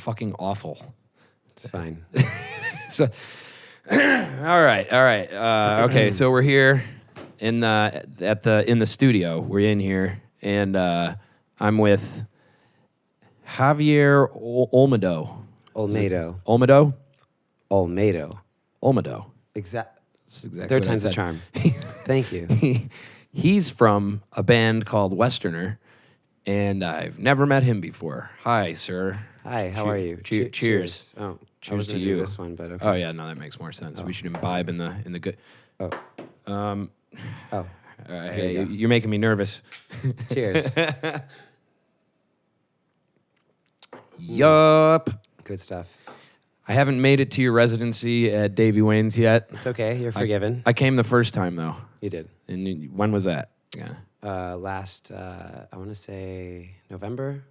fucking awful. It's fine. So, all right. Okay, so we're here in the studio. We're in here, and I'm with Javier Olmedo. Olmedo. Olmedo. Exactly. Exactly. Third time's the charm. Thank you. He's from a band called Westerner, and I've never met him before. Hi, sir. Hi. How are you? Cheers. Oh, Cheers to you. This one, but okay. Oh yeah, no, that makes more sense. We should imbibe in the good. Oh. Hey, you're making me nervous. Cheers. Yup. Good stuff. I haven't made it to your residency at Davy Wayne's yet. It's okay. You're forgiven. I came the first time though. You did. And when was that? Yeah. Last, I want to say November.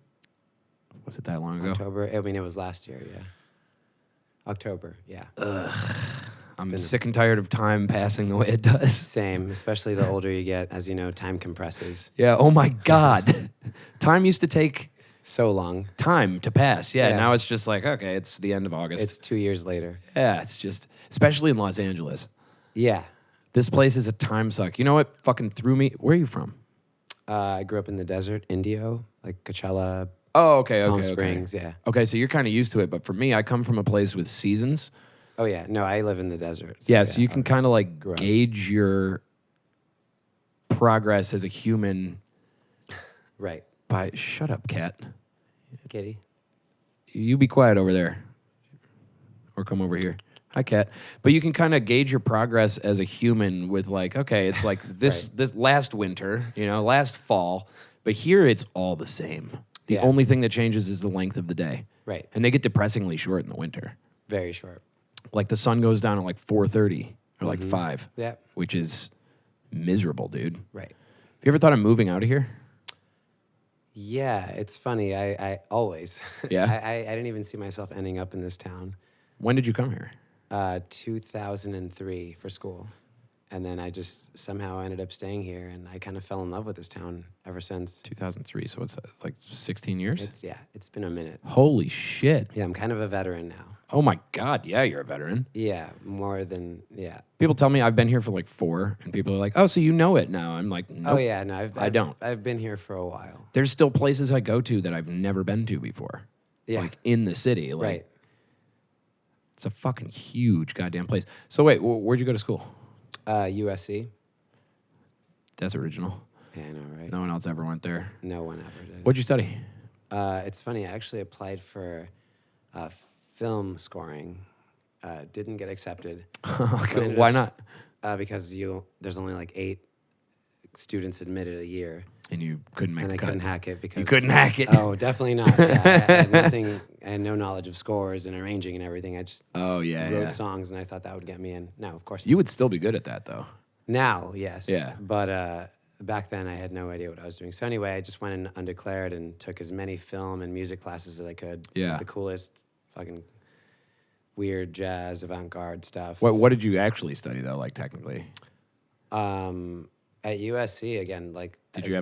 Was it that long ago? October. I mean, it was last year. Yeah. October. Yeah. I'm sick and tired of time passing the way it does. Same, especially the older you get. As you know, time compresses. Yeah. Oh my God. Time used to take so long. Time to pass. Yeah. Now it's just like, okay, it's the end of August. It's 2 years later. Yeah. It's just, especially in Los Angeles. Yeah. This place is a time suck. You know what fucking threw me? Where are you from? I grew up in the desert, Indio, like Coachella. Oh, okay. Palm Springs, yeah. Okay, so you're kind of used to it, but for me, I come from a place with seasons. Oh, yeah. No, I live in the desert. So you can kind of like gauge your progress as a human. Right. By, shut up, cat. Kitty. You be quiet over there. Or come over here. Hi, cat. But you can kind of gauge your progress as a human with like, okay, it's like this last winter, last fall, but here it's all the same. The only thing that changes is the length of the day. Right. And they get depressingly short in the winter. Very short. Like the sun goes down at like 4:30 or like 5. Yeah. Which is miserable, dude. Right. Have you ever thought of moving out of here? Yeah, it's funny. I always. Yeah? I didn't even see myself ending up in this town. When did you come here? 2003 for school. And then I just somehow ended up staying here, and I kind of fell in love with this town ever since. 2003, so it's like 16 years? It's been a minute. Holy shit. Yeah, I'm kind of a veteran now. Oh my God, yeah, you're a veteran. Yeah, more than, yeah. People tell me I've been here for like 4, and people are like, oh, so you know it now. I'm like, nope. Oh yeah, no, I don't. I've been here for a while. There's still places I go to that I've never been to before. Yeah. Like in the city. Like, right. It's a fucking huge goddamn place. So wait, where'd you go to school? USC. That's original. Yeah, I know, right? No one else ever went there. No one ever did. What'd you study? It's funny. I actually applied for film scoring. Didn't get accepted. Okay, why not? Because there's only like 8 students admitted a year. And you couldn't make the cut. And I couldn't hack it because... You couldn't hack it? Oh, definitely not. Yeah, I had nothing. I had no knowledge of scores and arranging and everything. I just wrote songs, and I thought that would get me in. No, of course not. You would still be good at that, though. Now, yes. Yeah. But back then, I had no idea what I was doing. So anyway, I just went in undeclared and took as many film and music classes as I could. Yeah. The coolest fucking weird jazz, avant-garde stuff. What did you actually study, though, like technically? At USC again, like Did you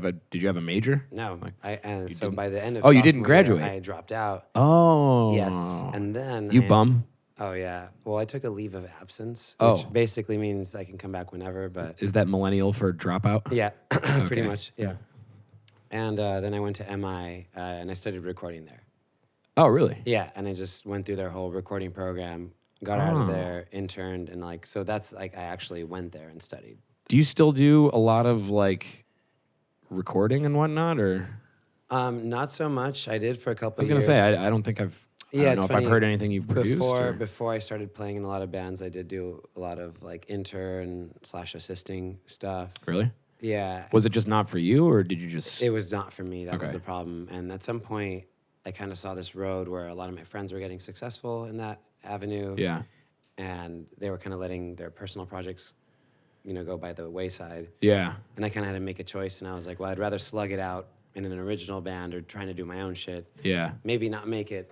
have a major? No, Like, so by the end of you didn't graduate. I dropped out. Oh, Yes, and then you bum. Oh yeah, well I took a leave of absence, which Oh. basically means I can come back whenever. But Is that millennial for dropout? yeah, pretty Okay. much. Yeah, and then I went to MI and I studied recording there. Oh, really? Yeah, and I just went through their whole recording program, got out of there, interned, and like so that's like I actually went there and studied. Do you still do a lot of like recording and whatnot, or? Not so much. I did for a couple. I was gonna say I don't think I've. I don't know if I've heard anything you've produced. Before I started playing in a lot of bands, I did do a lot of like intern / assisting stuff. Really? Yeah. Was it just not for you, or did you just? It was not for me. That was Okay. the problem. And at some point, I kind of saw this road where a lot of my friends were getting successful in that avenue. Yeah. And they were kind of letting their personal projects, go by the wayside. Yeah. And I kind of had to make a choice. And I was like, well, I'd rather slug it out in an original band or trying to do my own shit. Yeah. Maybe not make it.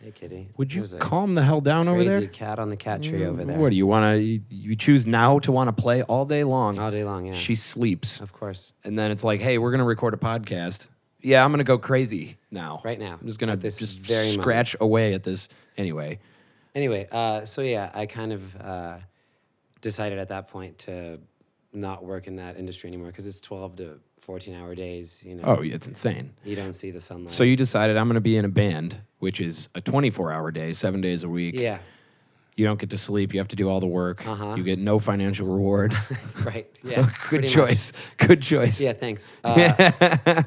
Hey, kitty. Would you There's a calm the hell down over there? crazy cat on the cat tree over there. What do you want to? You choose now to want to play all day long. All day long, yeah. She sleeps, Of course. and then it's like, hey, we're gonna record a podcast. yeah, I'm gonna go crazy now. Right now. I'm just gonna At this just very scratch away at this anyway. Anyway, so yeah, I kind of decided at that point to not work in that industry anymore because it's 12 to 14-hour days. You know. Oh, yeah, it's insane. You don't see the sunlight. So you decided I'm gonna be in a band, which is a 24-hour day, 7 days a week. Yeah. You don't get to sleep. You have to do all the work. Uh-huh. You get no financial reward. Right. Yeah. Good choice. Good choice. Yeah. Thanks. I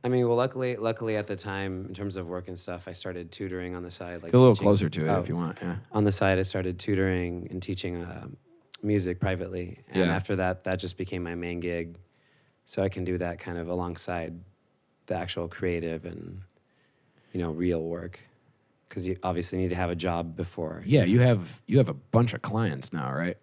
mean, well, luckily at the time, in terms of work and stuff, I started tutoring on the side. Like Get a little teaching. closer to it if you want. Yeah. On the side, I started tutoring and teaching music privately, and Yeah. after that, that just became my main gig. So I can do that kind of alongside the actual creative and real work. Because you obviously need to have a job before. Yeah, you have a bunch of clients now, right?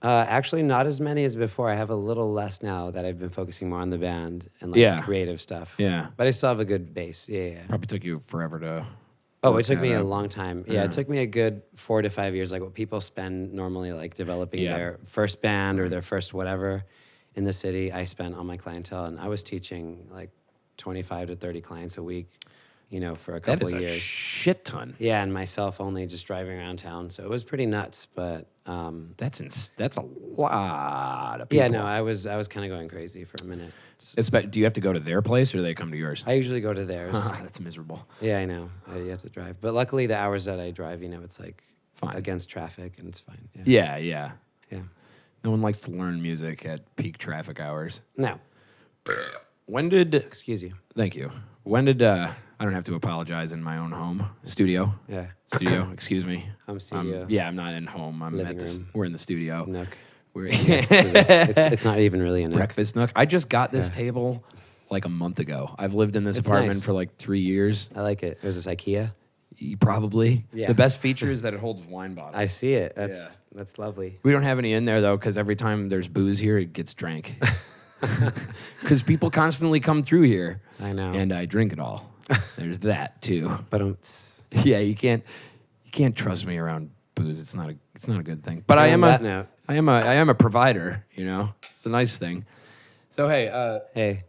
Actually, not as many as before. I have a little less now that I've been focusing more on the band and like creative stuff. Yeah. But I still have a good base. Yeah. Probably took you forever to. Oh, work it took that me a out. long time. Yeah, it took me a good 4 to 5 years, like what people spend normally like developing their first band or their first whatever in the city. I spent on my clientele, and I was teaching like 25 to 30 clients a week. For a couple That is years. a shit ton. Yeah, and myself only just driving around town. So it was pretty nuts, but That's a lot of people. yeah, no, I was kind of going crazy for a minute. Do you have to go to their place or do they come to yours? I usually go to theirs. That's miserable. Yeah, I know. You have to drive. But luckily the hours that I drive, it's like Fine. against traffic and it's fine. Yeah. Yeah. No one likes to learn music at peak traffic hours. No. When did? Excuse you. Thank you. When did? I don't have to apologize in my own home studio. Yeah. Studio. Excuse me. Home studio. Yeah, I'm not in home. I'm Living at this. room. We're in the studio. Nook. We're It's not even really a nook. breakfast nook. I just got this table like a month ago. I've lived in this It's apartment nice. for like 3 years. I like it. Was this IKEA? Probably. Yeah. The best feature is that it holds wine bottles. I see it. That's lovely. We don't have any in there though, because every time there's booze here, it gets drank. Because people constantly come through here. I know. And I drink it all. There's that too. But Yeah, you can't trust me around booze. It's not a good thing. But I am a provider. It's a nice thing. So hey.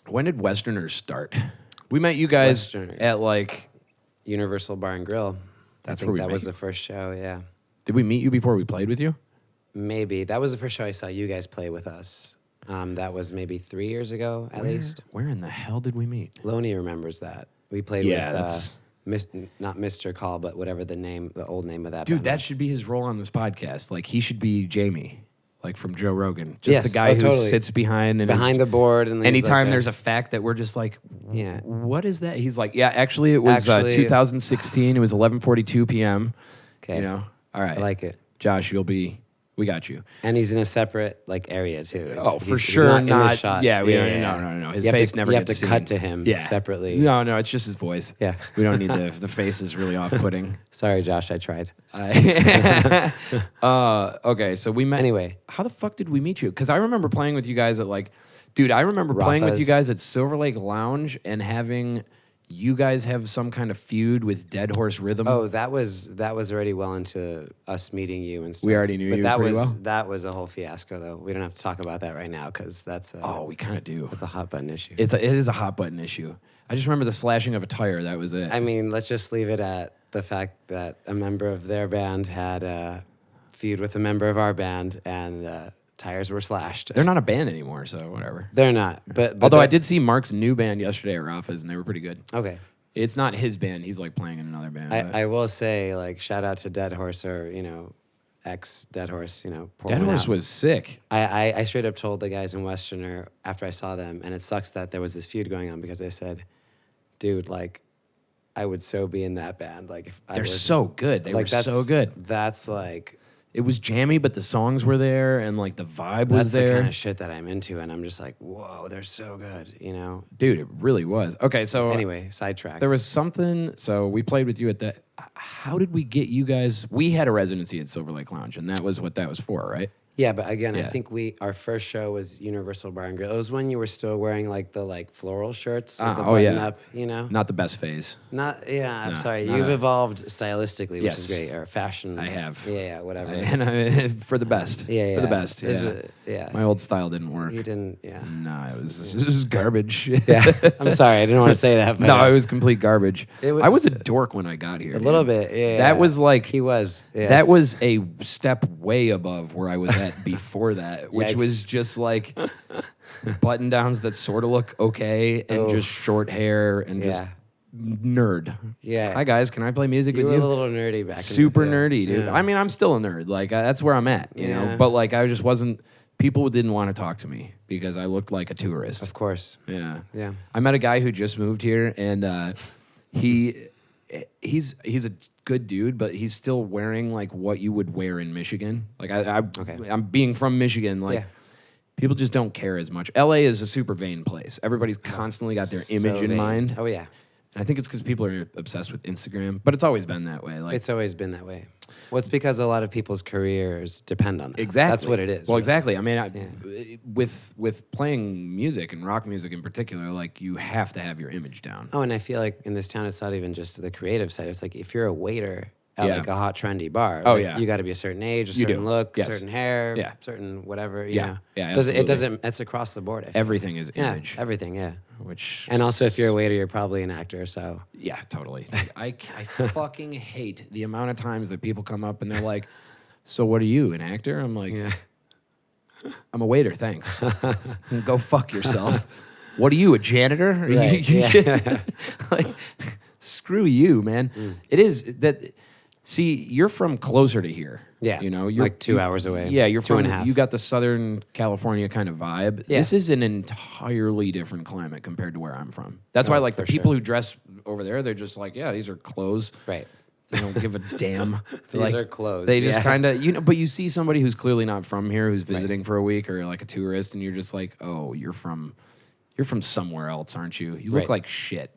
When did Westerners start? We met you guys Westerners. at like. Universal Bar and Grill. That's I where think we that met was you. the first show. Yeah. Did we meet you before we played with you? Maybe that was the first show I saw you guys play with us. That was maybe 3 years ago at least. Where in the hell did we meet? Loney remembers that. We played Yeah, with that's- not Mr. Call, but whatever the old name of that Dude, band that was. should be his role on this podcast. Like he should be Jamie, like from Joe Rogan. Just Yes, the guy who totally. sits behind and behind the board. And he's anytime like there's a fact that we're just like, Yeah. what is that? He's like, yeah, actually it was Actually- 2016. It was 11:42 p.m. Okay. All right. I like it. Josh, we got you. And he's in a separate area too. For he's sure, not in the shot. Yeah, no. His You have face to, never you have gets to seen. cut to him separately. No, it's just his voice. Yeah. We don't need the face is really off-putting. Sorry, Josh. I tried. Okay, so we met. Anyway. How the fuck did we meet you? Because I remember playing with you guys at dude, I remember playing with you Rafa's. guys at Silver Lake Lounge and having you guys have some kind of feud with Dead Horse Rhythm. Oh, that was already well into us meeting you and stuff. We already knew but you that pretty was, well? That was a whole fiasco, though. We don't have to talk about that right now because that's we kind of do. that's a hot button issue. It is a hot button issue. I just remember the slashing of a tire. That was it. I mean, let's just leave it at the fact that a member of their band had a feud with a member of our band, and tires were slashed. They're not a band anymore, so whatever. They're not. But Although I they're- did see Mark's new band yesterday at Rafa's, and they were pretty good. Okay. It's not his band. He's like playing in another band. but- I will say, like, shout out to Dead Horse or, ex Dead Horse, pour Dead one Horse out. was sick. I straight up told the guys in Westerner after I saw them, and it sucks that there was this feud going on because I said, dude, like, I would so be in that band. Like, if I They're was, so good. They were so good. That's like, It was jammy, but the songs were there, and like the vibe was that's the there. kind of shit that I'm into, and I'm just like, whoa, they're so good, Dude, it really was. Okay, so Anyway, sidetrack. there was something. So we played with you at that. How did we get you guys? We had a residency at Silver Lake Lounge, and that was what that was for, right? Yeah, but again, I Yeah. think our first show was Universal Bar and Grill. It was when you were still wearing like the floral shirts with the button up, you know? Not the best phase. Not yeah, I'm No, sorry. not You've a- evolved stylistically, which is Yes. great, or fashion. I have. Yeah, whatever. For the best. Yeah, For the yeah. best. Is Yeah. it- yeah. My old style didn't work. You didn't, yeah. No, it was garbage. Yeah, I'm sorry. I didn't want to say that. But No, it was complete garbage. It was- I was a dork when I got here. a dude. little bit. Yeah, That was like he was. Yeah, that it's- was a step way above where I was at before that, which Yikes. was just like button downs that sort of look okay and Oh. just short hair and just Yeah. nerd. Yeah. Hi guys, can I play music You with were you? a little nerdy back. Super in the, nerdy, dude. Yeah. I mean, I'm still a nerd. Like that's where I'm at, you know. Yeah. But like, I just wasn't. People didn't want to talk to me because I looked like a tourist. Of course. Yeah. Yeah. I met a guy who just moved here, and he's a good dude, but he's still wearing like what you would wear in Michigan. Like I'm being from Michigan, like. Yeah. People just don't care as much. LA is a super vain place. Everybody's constantly got their image in vain. mind. Oh yeah. And I think it's because people are obsessed with Instagram, but it's always been that way. Like It's always been that way. Well, it's because a lot of people's careers depend on that. exactly, That's what it is. Well, really. exactly. I mean, with playing music and rock music in particular, like you have to have your image down. Oh, and I feel like in this town, it's not even just the creative side. It's like if you're a waiter at Yeah. like a hot trendy bar. Oh, like, yeah. you got to be a certain age, a You certain do. look, Yes. certain hair, Yeah. certain whatever. You Yeah. know. Yeah, It absolutely. doesn't. It's across the board. I feel. Everything is Yeah, image, everything. Yeah. which And also, if you're a waiter, you're probably an actor. So yeah, totally. I fucking hate the amount of times that people come up and they're like, "So what are you, an actor?" I'm like, yeah. "I'm a waiter, thanks." Go fuck yourself. What are you, a janitor? Are you- Right, yeah. like, screw you, man. It is that. See, you're from closer to here. Yeah, you know, you're like 2 hours away. Yeah, you're 2.5. You got the Southern California kind of vibe. Yeah. This is an entirely different climate compared to where I'm from. That's why, like, the for people sure. who dress over there, they're just like, yeah, these are clothes. Right. They don't give a damn. These Like, are clothes, They just yeah. kind of, but you see somebody who's clearly not from here, who's visiting for a week or like a tourist, and you're just like, oh, you're from somewhere else, aren't you? You look Right. like shit.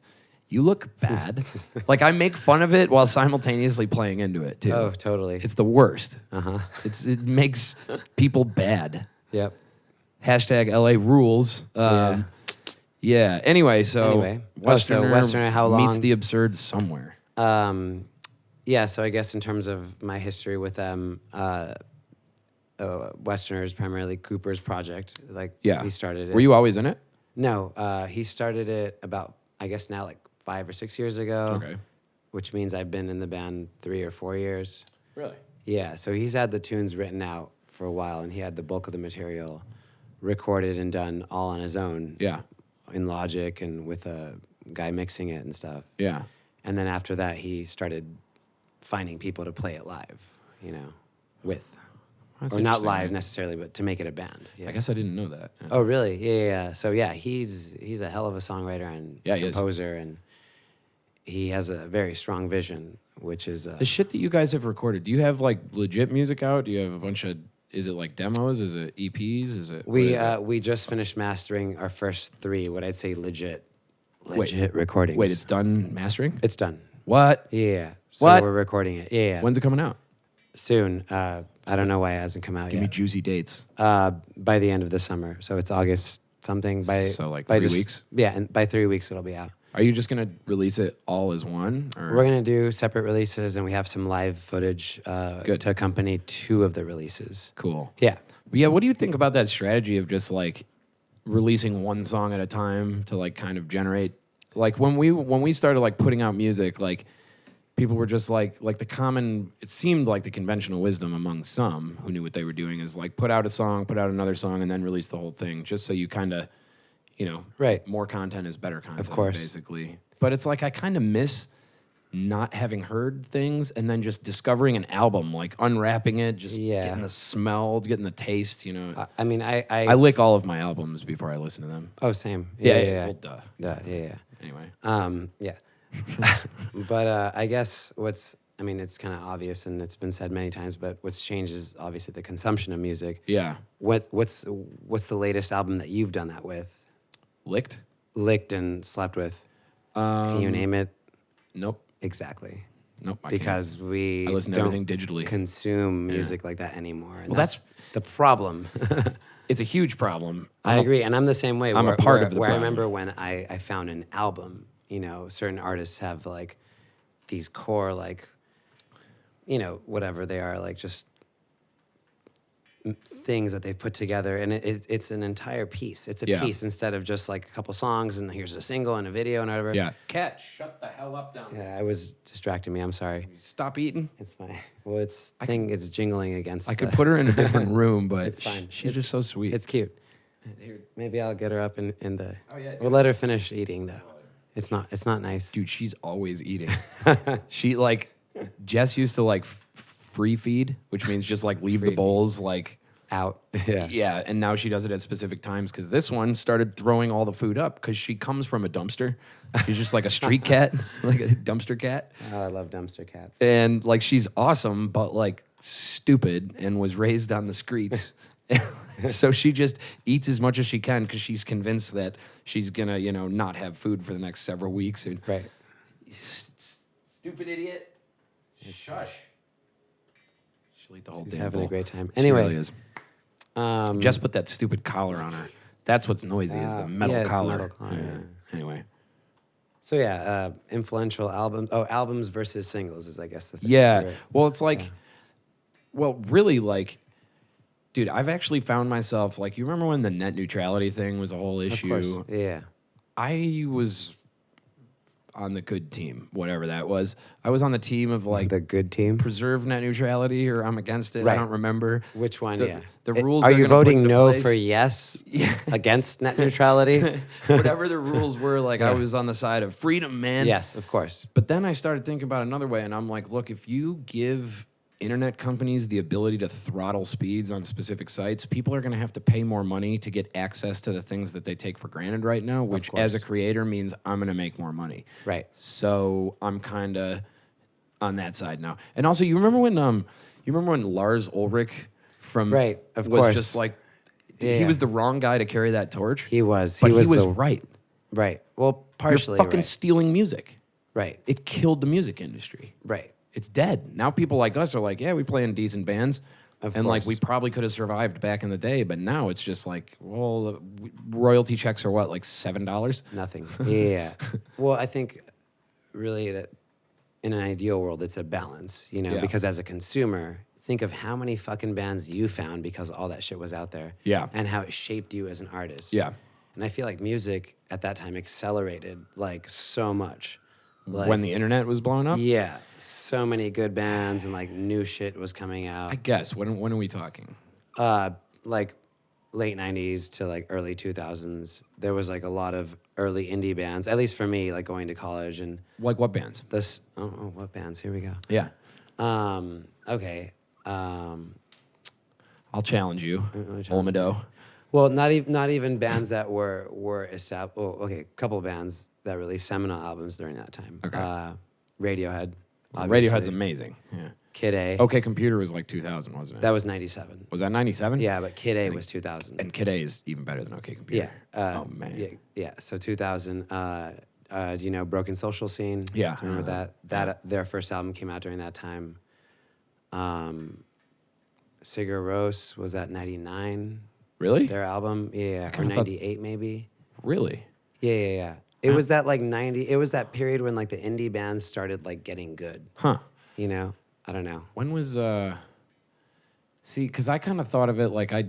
You look bad. Like I make fun of it while simultaneously playing into it too. Oh, totally. It's the worst. Uh-huh. It makes people bad. Yep. Hashtag LA rules. Yeah. Anyway, so Anyway. Westerner, how meets long? the absurd somewhere. Yeah, so I guess in terms of my history with them, Westerner is primarily Cooper's project. Like, Yeah. he started it. Were you always in it? No, he started it about, I guess now like 5 or 6 years ago. Okay. Which means I've been in the band 3 or 4 years. Really? Yeah, so he's had the tunes written out for a while, and he had the bulk of the material recorded and done all on his own. Yeah. In Logic and with a guy mixing it and stuff. Yeah. And then after that, he started finding people to play it live, you know, with. That's or not interesting. live necessarily, but to make it a band. Yeah. I guess I didn't know that. Yeah. Oh, really? Yeah. So yeah, he's a hell of a songwriter and Yeah, he is. composer, and he has a very strong vision, which is The shit that you guys have recorded, do you have like legit music out? Do you have a bunch of, is it like demos? Is it EPs? Is it? what is it? we just finished mastering our first 3, what I'd say legit Wait. recordings. Wait, it's done mastering? It's done. What? Yeah. So What? we're recording it. Yeah. When's it coming out? Soon. I don't know why it hasn't come out Give me yet. juicy dates. By the end of the summer. So it's August something. So, like, by 3 weeks? Yeah, and by 3 weeks it'll be out. Are you just gonna release it all as one? Or? We're gonna do separate releases, and we have some live footage Good. to accompany 2 of the releases. Cool. Yeah. But yeah, what do you think about that strategy of just like releasing one song at a time to like kind of generate like when we started like putting out music, like people were just like the common, it seemed like the conventional wisdom among some who knew what they were doing is like put out a song, put out another song, and then release the whole thing, just so you kind of, Right. more content is better content, Of course. basically. But it's like I kind of miss not having heard things and then just discovering an album, like unwrapping it, just Yeah. getting the smell, getting the taste, I mean, I lick all of my albums before I listen to them. Oh, same. Yeah. Well, duh. Yeah. Anyway. Yeah. But I guess it's kind of obvious, and it's been said many times, but what's changed is obviously the consumption of music. Yeah. What's the latest album that you've done that with? Licked? Licked and slept with? Can you name it? Nope. Exactly. Nope. I because can't. we I listen to don't everything digitally. consume music like that anymore. And Well, that's the problem. It's a huge problem. I agree, and I'm the same way. I'm a part of the where I problem. remember when I found an album. You know, certain artists have like these core like, you know, whatever they are, like just things that they've put together, and it's an entire piece. It's a piece instead of just like a couple songs and here's a single and a video and whatever. Yeah. Cat, shut the hell up down there. Yeah, I was distracting me. I'm sorry. Stop eating. It's my it's jingling against. I could put her in a different room, but It's fine. She's just so sweet. It's cute. Here, maybe I'll get her up in the. Oh, yeah, We'll let her finish eating though. It's not nice. Dude, she's always eating. She like Jess used to like free feed, which means just like leave the bowls like Out. Yeah. yeah, and now she does it at specific times because this one started throwing all the food up because she comes from a dumpster. She's just like a street cat, like a dumpster cat. Oh, I love dumpster cats. And like she's awesome, but like stupid and was raised on the streets. So she just eats as much as she can because she's convinced that she's gonna, you know, not have food for the next several weeks. And Right. stupid idiot. Shush. She'll eat the whole She's damn having a bowl. great time. She Anyway. really is. Just put that stupid collar on her. That's what's noisy is the metal yeah, it's the collar. metal collar, yeah. Anyway. So yeah, influential albums. Oh, albums versus singles is I guess the thing. Yeah. Right? Well, it's like, well, really, like, dude, I've actually found myself, like, you remember when the net neutrality thing was a whole issue? Of course. Yeah. I was on the good team, whatever that was. I was on the team of, like, The good team. preserve net neutrality, or I'm against it. I Right. don't remember. Which one? The, Yeah. The rules Are they're you gonna put voting into no place. for yes against net neutrality? Whatever the rules were, like, I was on the side of freedom, man. Yes, of course. But then I started thinking about it another way, and I'm like, look, if you give internet companies the ability to throttle speeds on specific sites, people are going to have to pay more money to get access to the things that they take for granted right now, which as a creator means I'm going to make more money. Right. So I'm kind of on that side now. And also, you remember when Lars Ulrich from Right, of was course. just like Yeah. he was the wrong guy to carry that torch. He was. But he was the, right. Right. Well, You're partially fucking right. stealing music. Right. It killed the music industry. Right. It's dead. Now people like us are like, yeah, we play in decent bands. Of and like course. we probably could have survived back in the day, but now it's just like, well, royalty checks are what, like $7? Nothing. Yeah. Well, I think really that in an ideal world, it's a balance, you know, Yeah. because as a consumer, think of how many fucking bands you found because all that shit was out there. Yeah. And how it shaped you as an artist. Yeah. And I feel like music at that time accelerated like so much. Like, When the internet was blowing up? yeah, so many good bands and like new shit was coming out. I guess. When are we talking? Like late 90s to like early 2000s, there was like a lot of early indie bands, at least for me, like going to college and Like what bands? this, oh, what bands? Here we go. Yeah. Okay. I'll challenge you. challenge Olmedo. Well, not even bands that were established. Oh, okay, a couple bands that released seminal albums during that time. Okay. Radiohead. Obviously. Radiohead's amazing. Yeah. Kid A. OK Computer was like 2000, wasn't it? That was 97. Was that 97? Yeah, but Kid A was 2000. And Kid A is even better than OK Computer. Yeah. Oh, man. Yeah. So 2000. Do you know Broken Social Scene? Yeah, Do you remember I know that? Their first album came out during that time. Sigur Rós was at 99. Really? Their album, yeah, or kinda thought- 98 maybe. Really? Yeah. It was that like 90. It was that period when like the indie bands started like getting good. Huh. You know, I don't know. When was see, because I kind of thought of it like I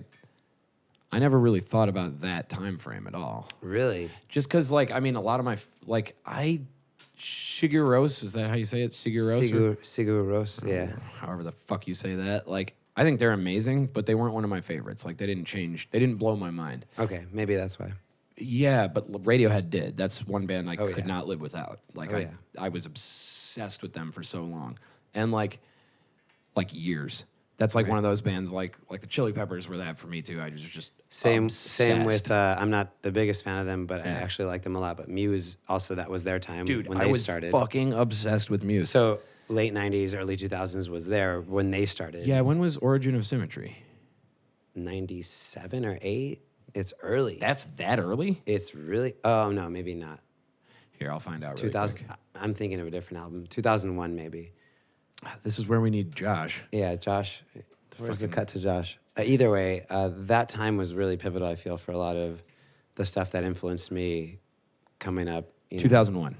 never really thought about that time frame at all. Really? Just because, like, I mean, a lot of my Sigur Rós, is that how you say it? Sigur Rós? or Sigur Rós, yeah. however the fuck you say that. Like, I think they're amazing, but they weren't one of my favorites. Like, they didn't change. They didn't blow my mind. Okay, maybe that's why. Yeah, but Radiohead did. That's one band I could yeah. not live without. Like, Oh, yeah. I was obsessed with them for so long. And, like years. That's like one of those bands, like the Chili Peppers were that for me, too. I was just Same obsessed. with, I'm not the biggest fan of them, but I actually like them a lot. But Muse, also, that was their time Dude, when I they was started. fucking obsessed with Muse. So late 90s, early 2000s was there when they started. Yeah, when was Origin of Symmetry? 97 or 8? It's early. That's that early? It's really, oh, no, maybe not. Here, I'll find out really 2000. quick. I'm thinking of a different album. 2001 maybe. This is where we need Josh. Yeah, Josh. Where's the fucking- cut to Josh? Either way, that time was really pivotal. I feel for a lot of the stuff that influenced me coming up. 2001.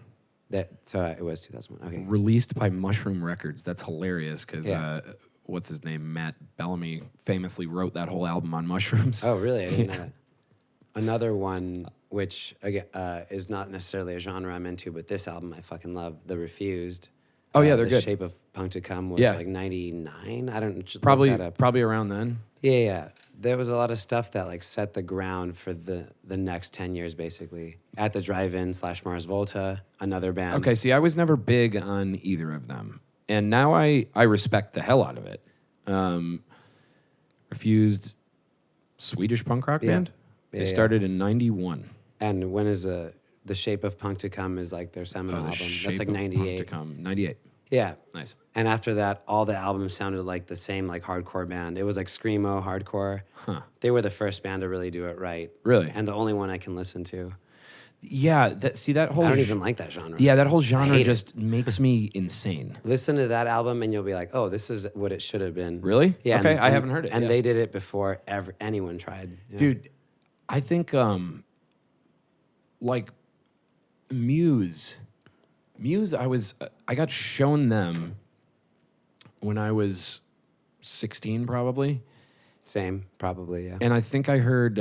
So it was 2001. Okay. Released by Mushroom Records. That's hilarious because Yeah. what's his name? Matt Bellamy famously wrote that whole album on mushrooms. Oh, really? I didn't know that. Another one, which again is not necessarily a genre I'm into, but this album I fucking love. The Refused. Oh, yeah, they're the good. Shape of Punk to Come was Yeah. like 99. I don't should look Probably that up. probably around then. Yeah. There was a lot of stuff that like set the ground for the next 10 years, basically. At the Drive-In / Mars Volta, another band. Okay, see, I was never big on either of them, and now I respect the hell out of it. Refused, Swedish punk rock Yeah. band. They Yeah, yeah. started in '91. And when is the Shape of Punk to Come is like their seminal album. That's like 98. To come 98. Yeah. Nice. And after that, all the albums sounded like the same like hardcore band. It was like screamo hardcore. Huh. They were the first band to really do it right. Really? And the only one I can listen to. Yeah. That whole. I don't even like that genre. Yeah, that whole genre hate it. just makes me insane. Listen to that album and you'll be like, oh, this is what it should have been. Really? Yeah. Okay, I haven't heard it, And yeah. they did it before anyone tried. Yeah. Dude, I think like Muse, I got shown them when I was 16 probably, Same, probably, yeah. and I think I heard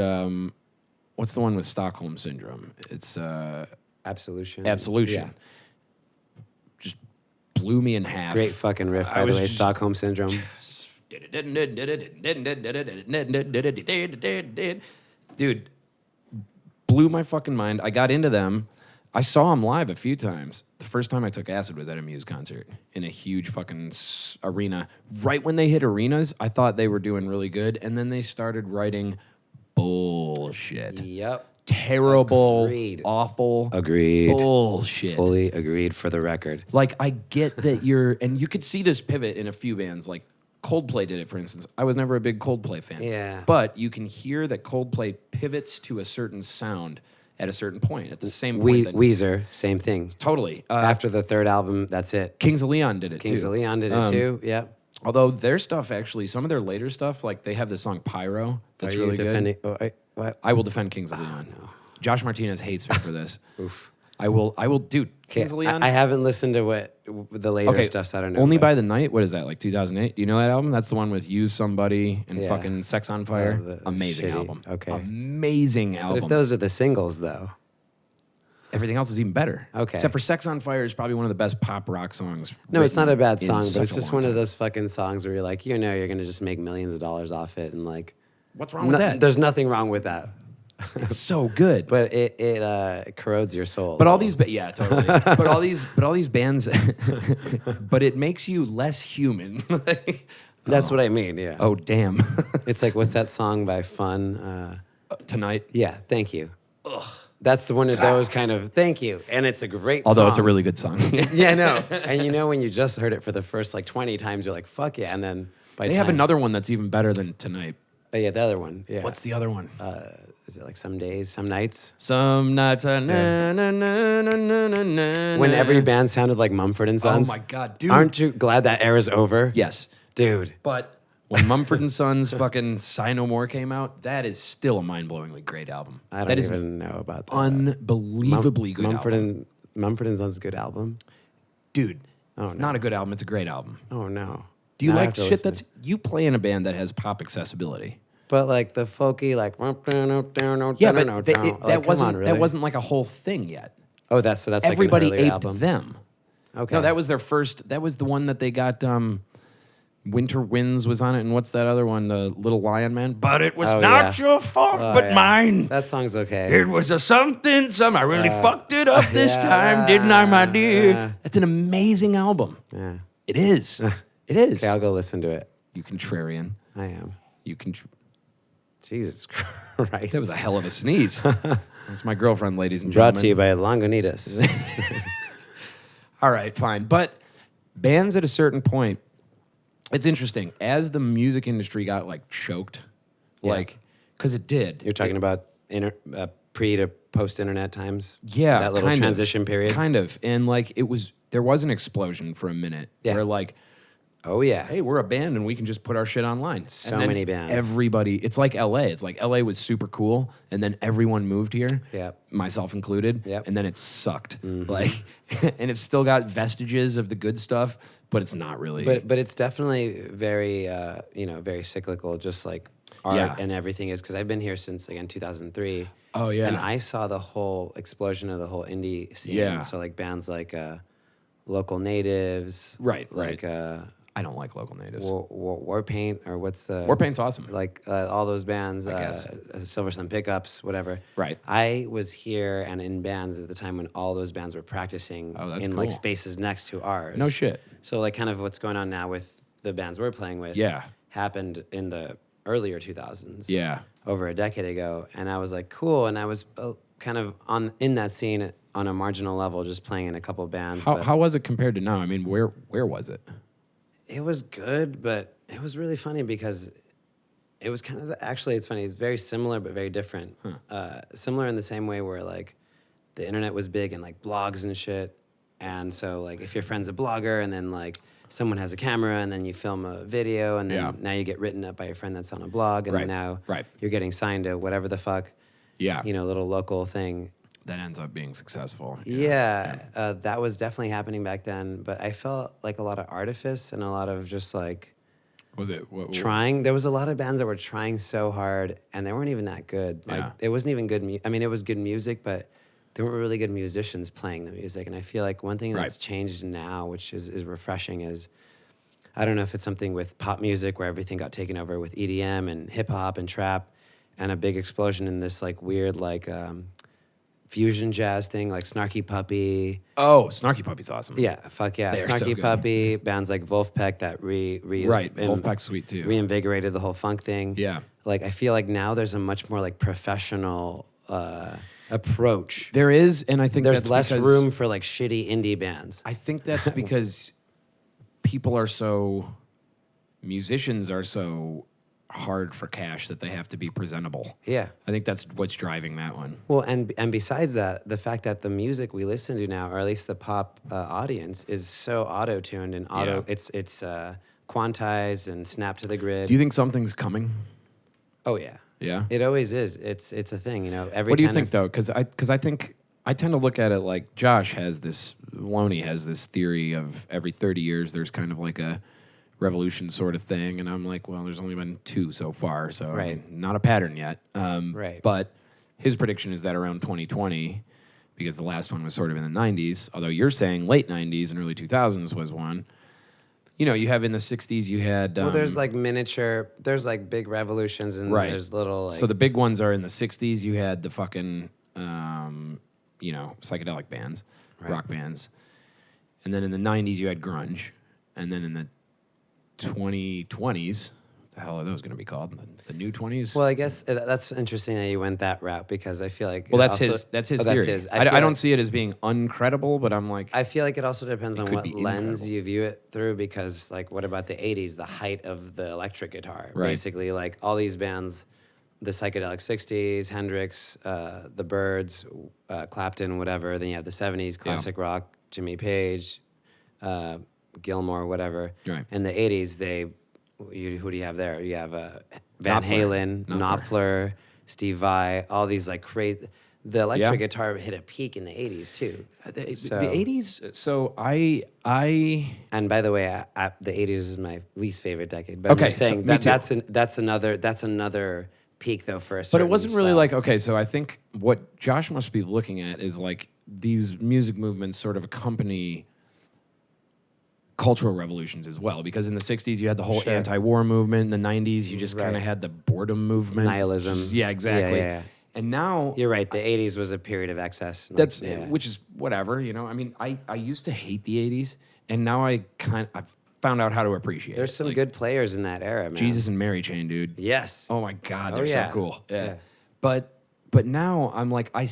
what's the one with Stockholm syndrome? It's Absolution. Absolution. Just blew me in half. Great fucking riff, I by the was way, just- Stockholm Syndrome. Dude, blew my fucking mind. I got into them. I saw them live a few times. The first time I took acid was at a Muse concert in a huge fucking arena. Right when they hit arenas, I thought they were doing really good, and then they started writing bullshit. Yep. Terrible, Agreed. awful, Agreed. bullshit. Fully agreed for the record. Like, I get that and you could see this pivot in a few bands. Like, Coldplay did it, for instance. I was never a big Coldplay fan. Yeah. But you can hear that Coldplay pivots to a certain sound at a certain point, at the same point. that- Weezer, same thing. Totally. After the third album, that's it. Kings of Leon did it, Kings too. of Leon did it too. Yep. Although their stuff, actually, some of their later stuff, like, they have the song Pyro. That's Are you really defending? good. Oh, what? I will defend Kings of Leon. no. Josh Martinez hates me for this. Oof. I will, dude, Kings of Leon. I haven't listened to what the later stuff, so I don't know. Only but- by the Night. What is that? Like 2008? Do you know that album? That's the one with Use Somebody and Yeah. fucking Sex on Fire. the Amazing shitty- album. okay. Amazing But album. if those are the singles, though. Everything else is even better. Okay. Except for Sex on Fire is probably one of the best pop rock songs. No, it's not a bad written in song, but such it's a just long one of time. those fucking songs where you're like, you're going to just make millions of dollars off it, and like, What's wrong with that? There's nothing wrong with that, It's so good. but it corrodes your soul. But all these, yeah, totally. but all these bands, but it makes you less human. That's what I mean. Yeah. Oh damn! It's like, what's that song by Fun? Tonight. Yeah. Thank you. That's the one of those kind of thank you, and it's a great. Although song. it's a really good song. Yeah, no. And you know when you just heard it for the first like 20 times, you're like, fuck yeah, and then by They have another one that's even better than Tonight. Oh, yeah, the other one. Yeah. What's the other one? Is it like Some Days, Some Nights? Some nights, na, na, na, na, na, na, na, When every band sounded like Mumford and Oh Sons. my god, dude! Aren't you glad that era's over? Yes, Dude. but when Mumford and Sons fucking Sigh No More came out, that is still a mind-blowingly great album. I don't That is even know about that. unbelievably good Mumford album. Mumford and Sons is a good album. Dude, Oh, it's no. not a good album. It's a great album. Oh no. Do you Now I like have to shit listen. that's you play in a band that has pop accessibility? But like the folky, like Yeah, but that wasn't like a whole thing yet. Oh, that's like Everybody an earlier aped album. them. Okay. No, that was their first. That was the one that they got. Winter Winds was on it, and what's that other one? The Little Lion Man. But it was Oh, not yeah. your fault, Oh, but yeah. mine. That song's okay. It was a something. I really fucked it up this yeah, time, didn't I, my dear? yeah. That's an amazing album. Yeah. It is. It is. Okay, I'll go listen to it. You contrarian. I am. You can. Jesus Christ. That was a hell of a sneeze. That's my girlfriend, ladies and Brought gentlemen. to you by Lagunitas. All right, fine. But bands at a certain point, it's interesting. As the music industry got like choked, Yeah. like, because it did. You're talking about pre to post-internet times. Yeah, that little transition period. Kind of. And like there was an explosion for a minute where like, oh yeah, hey, we're a band and we can just put our shit online. So and then many bands. Everybody, it's like LA. It's like LA was super cool, and then everyone moved here, myself included, and then it sucked. Like, and it's still got vestiges of the good stuff, but it's not really. But it's definitely very very cyclical, just like art and everything is. Because I've been here since again 2003. Oh yeah, and I saw the whole explosion of the whole indie scene. Yeah, so like bands like Local Natives, right, like. I don't like Local Natives. Warpaint, or what's the... Warpaint's awesome. Like all those bands, I guess. Silver Sun Pickups, whatever. Right. I was here and in bands at the time when all those bands were practicing in cool. like spaces next to ours. No shit. So like kind of what's going on now with the bands we're playing with happened in the earlier 2000s. Yeah. Over a decade ago. And I was like, cool. And I was kind of in that scene on a marginal level, just playing in a couple of bands. How was it compared to now? I mean, where was it? It was good, but it was really funny because it was kind of actually, it's funny. It's very similar but very different. Similar in the same way where like the internet was big and like blogs and shit, and so like if your friend's a blogger and then like someone has a camera and then you film a video and then now you get written up by your friend that's on a blog and then now you're getting signed to whatever the fuck little local thing. That ends up being successful. That was definitely happening back then. But I felt like a lot of artifice and a lot of just like... Was it? Trying. There was a lot of bands that were trying so hard, and they weren't even that good. Like it wasn't even good. I mean, it was good music, but there weren't really good musicians playing the music. And I feel like one thing that's changed now, which is refreshing, is... I don't know if it's something with pop music where everything got taken over with EDM and hip-hop and trap, and a big explosion in this like weird like... fusion jazz thing like Snarky Puppy. Oh, Snarky Puppy's awesome. Yeah, fuck yeah. They're Snarky so Puppy, bands like Wolfpack that Wolfpack's sweet too. Reinvigorated the whole funk thing. Yeah. Like I feel like now there's a much more like professional approach. There is, and I think there's less room for like shitty indie bands. I think that's because musicians are so hard for cash that they have to be presentable. Yeah. I think that's what's driving that one. Well, and besides that, the fact that the music we listen to now, or at least the pop audience, is so auto-tuned and it's quantized and snapped to the grid. Do you think something's coming? Oh yeah. Yeah. It always is. It's a thing, you know. What do you think though? Because I think I tend to look at it like Loney has this theory of every 30 years there's kind of like a revolution sort of thing, and I'm like, well, there's only been 2 so far, so I mean, not a pattern yet. But his prediction is that around 2020, because the last one was sort of in the 90s, although you're saying late 90s and early 2000s was one. You know, you have in the 60s, you had... well, there's like there's like big revolutions, and there's little... Like, so the big ones are in the 60s, you had the fucking, psychedelic bands, rock bands. And then in the 90s, you had grunge. And then in the 2020s, the hell are those going to be called? The new 20s? Well, I guess that's interesting that you went that route, because I feel like... Well, that's his theory. That's his. I don't see it as being uncredible, but I'm like... I feel like it also depends on what lens you view it through, because, like, what about the 80s, the height of the electric guitar? Right. Basically, like, all these bands, the psychedelic 60s, Hendrix, the Byrds, Clapton, whatever. Then you have the 70s, classic rock, Jimmy Page, Gilmore, whatever. Right. In the 80s, who do you have there? You have Van Halen, Knopfler, Steve Vai, all these like crazy... The electric guitar hit a peak in the 80s too. The 80s, so I... And by the way, the 80s is my least favorite decade. But I'm saying that's another peak though for a certain But it wasn't really style. like, okay, so I think what Josh must be looking at is like these music movements sort of accompany cultural revolutions as well, because in the 60s you had the whole anti-war movement, in the 90s you just kind of had the boredom movement. Nihilism. Yeah, exactly. Yeah. And now... You're right, the 80s was a period of excess. That's which is whatever, you know. I mean, I used to hate the 80s, and now I've found out how to appreciate it. There's some good players in that era, man. Jesus and Mary Chain, dude. Yes. Oh my God, they're so cool. Yeah. But now I'm like, I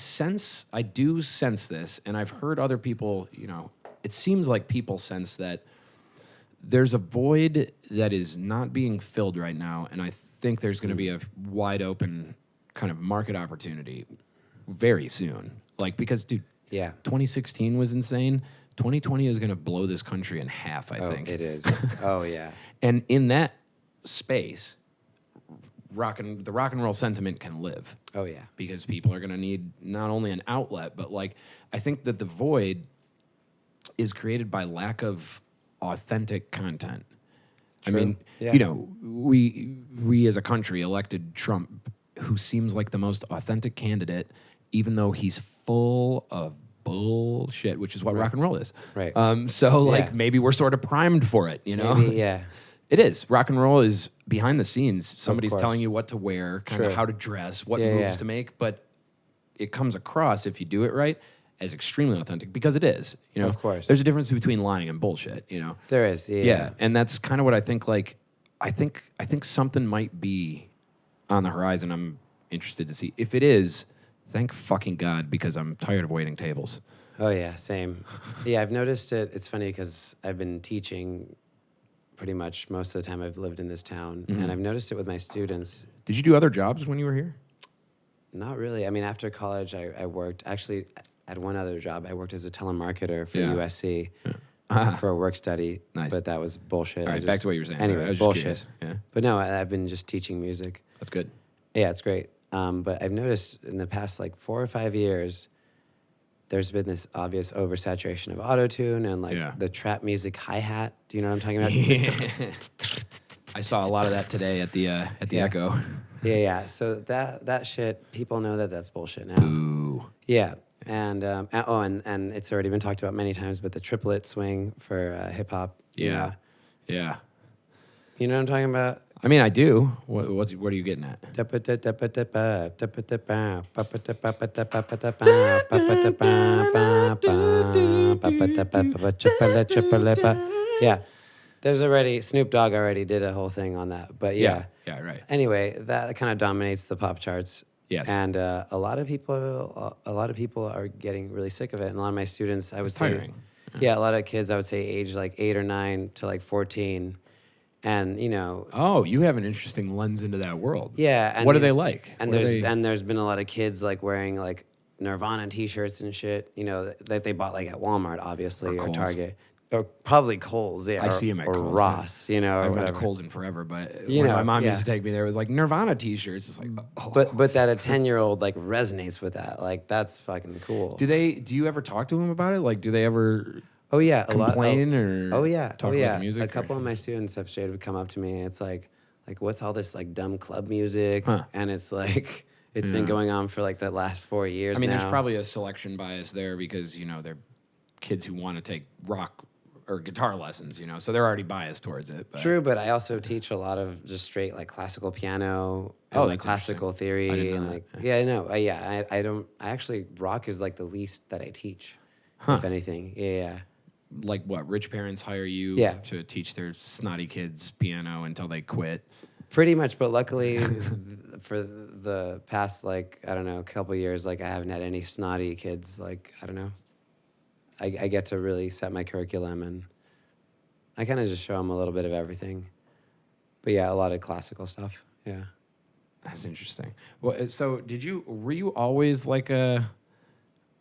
do sense this, and I've heard other people, you know, it seems like people sense that there's a void that is not being filled right now, and I think there's going to be a wide open kind of market opportunity very soon. Like, because, dude, Yeah. 2016 was insane. 2020 is going to blow this country in half, I think. It is. Oh, yeah. And in that space, the rock and roll sentiment can live. Oh, yeah. Because people are going to need not only an outlet, but like, I think that the void is created by lack of authentic content. True. I mean, Yeah. you know, we as a country elected Trump, who seems like the most authentic candidate, even though he's full of bullshit, which is what rock and roll is. Right. So like Yeah. maybe we're sort of primed for it, you know? Maybe, yeah. It is. Rock and roll is behind the scenes. Somebody's course. telling you what to wear, kind of Sure. how to dress, what Yeah, moves yeah. to make, but it comes across, if you do it right, as extremely authentic, because it is. You know, Of course. there's a difference between lying and bullshit. You know, There is. Yeah. yeah, and that's kind of what I think. Like, I think something might be on the horizon. I'm interested to see. If it is, thank fucking God, because I'm tired of waiting tables. Oh, yeah. Same. Yeah, I've noticed it. It's funny because I've been teaching pretty much most of the time I've lived in this town, and I've noticed it with my students. Did you do other jobs when you were here? Not really. I mean, after college, I worked. Actually, I had one other job. I worked as a telemarketer for Yeah. USC for a work study. Nice. But that was bullshit. All I right, back to what you were saying. Sorry, Anyway, I was just bullshit. curious. Yeah, But no, I've been just teaching music. that's good. Yeah, it's great. But I've noticed in the past like 4 or 5 years, there's been this obvious oversaturation of autotune and like Yeah. the trap music hi-hat. Do you know what I'm talking about? I saw a lot of that today at the Yeah. Echo. Yeah. So that shit, people know that that's bullshit now. Ooh. Yeah. And it's already been talked about many times, but the triplet swing for hip hop. Yeah. Yeah. You know what I'm talking about? I mean, I do. What are you getting at? Yeah. There's already Snoop Dogg already did a whole thing on that. But yeah. Yeah, right. Anyway, that kind of dominates the pop charts. Yes. And a lot of people are getting really sick of it. And a lot of my students, I would It's say, tiring. yeah, a lot of kids, I would say, age like 8 or 9 to like 14, and you know, Oh, you have an interesting lens into that world. yeah. And What do they like? And What are there's been a lot of kids like wearing like Nirvana T-shirts and shit, you know, that they bought like at Walmart, obviously, or Kohl's. Target, or probably Kohl's, yeah. I see 'em at or Kohl's, Ross, you know, I or haven't been to whatever. Kohl's in forever, but You when know, my mom yeah. used to take me there, it was like Nirvana T-shirts. It's like, oh. But that a 10-year-old like resonates with that, like that's fucking cool. Do you ever talk to them about it? Like, do they ever Oh yeah, complain or Oh yeah, talk oh about yeah. the music? A couple of my students have straight would come up to me. It's like what's all this like dumb club music? Huh. And it's like it's been going on for like the last 4 years. I mean, now. there's probably a selection bias there because, you know, they're kids who want to take rock or guitar lessons, you know, so they're already biased towards it. But. True, but I also teach a lot of just straight like classical piano and Oh, like that's classical interesting. theory I didn't know and that. like yeah, no, I don't. I actually rock is like the least that I teach, if anything. Yeah. Like what? Rich parents hire you Yeah. to teach their snotty kids piano until they quit. Pretty much, but luckily for the past like I don't know couple years, like I haven't had any snotty kids. Like I don't know, I get to really set my curriculum and I kind of just show them a little bit of everything. But yeah, a lot of classical stuff. Yeah. That's interesting. Well, so were you always like a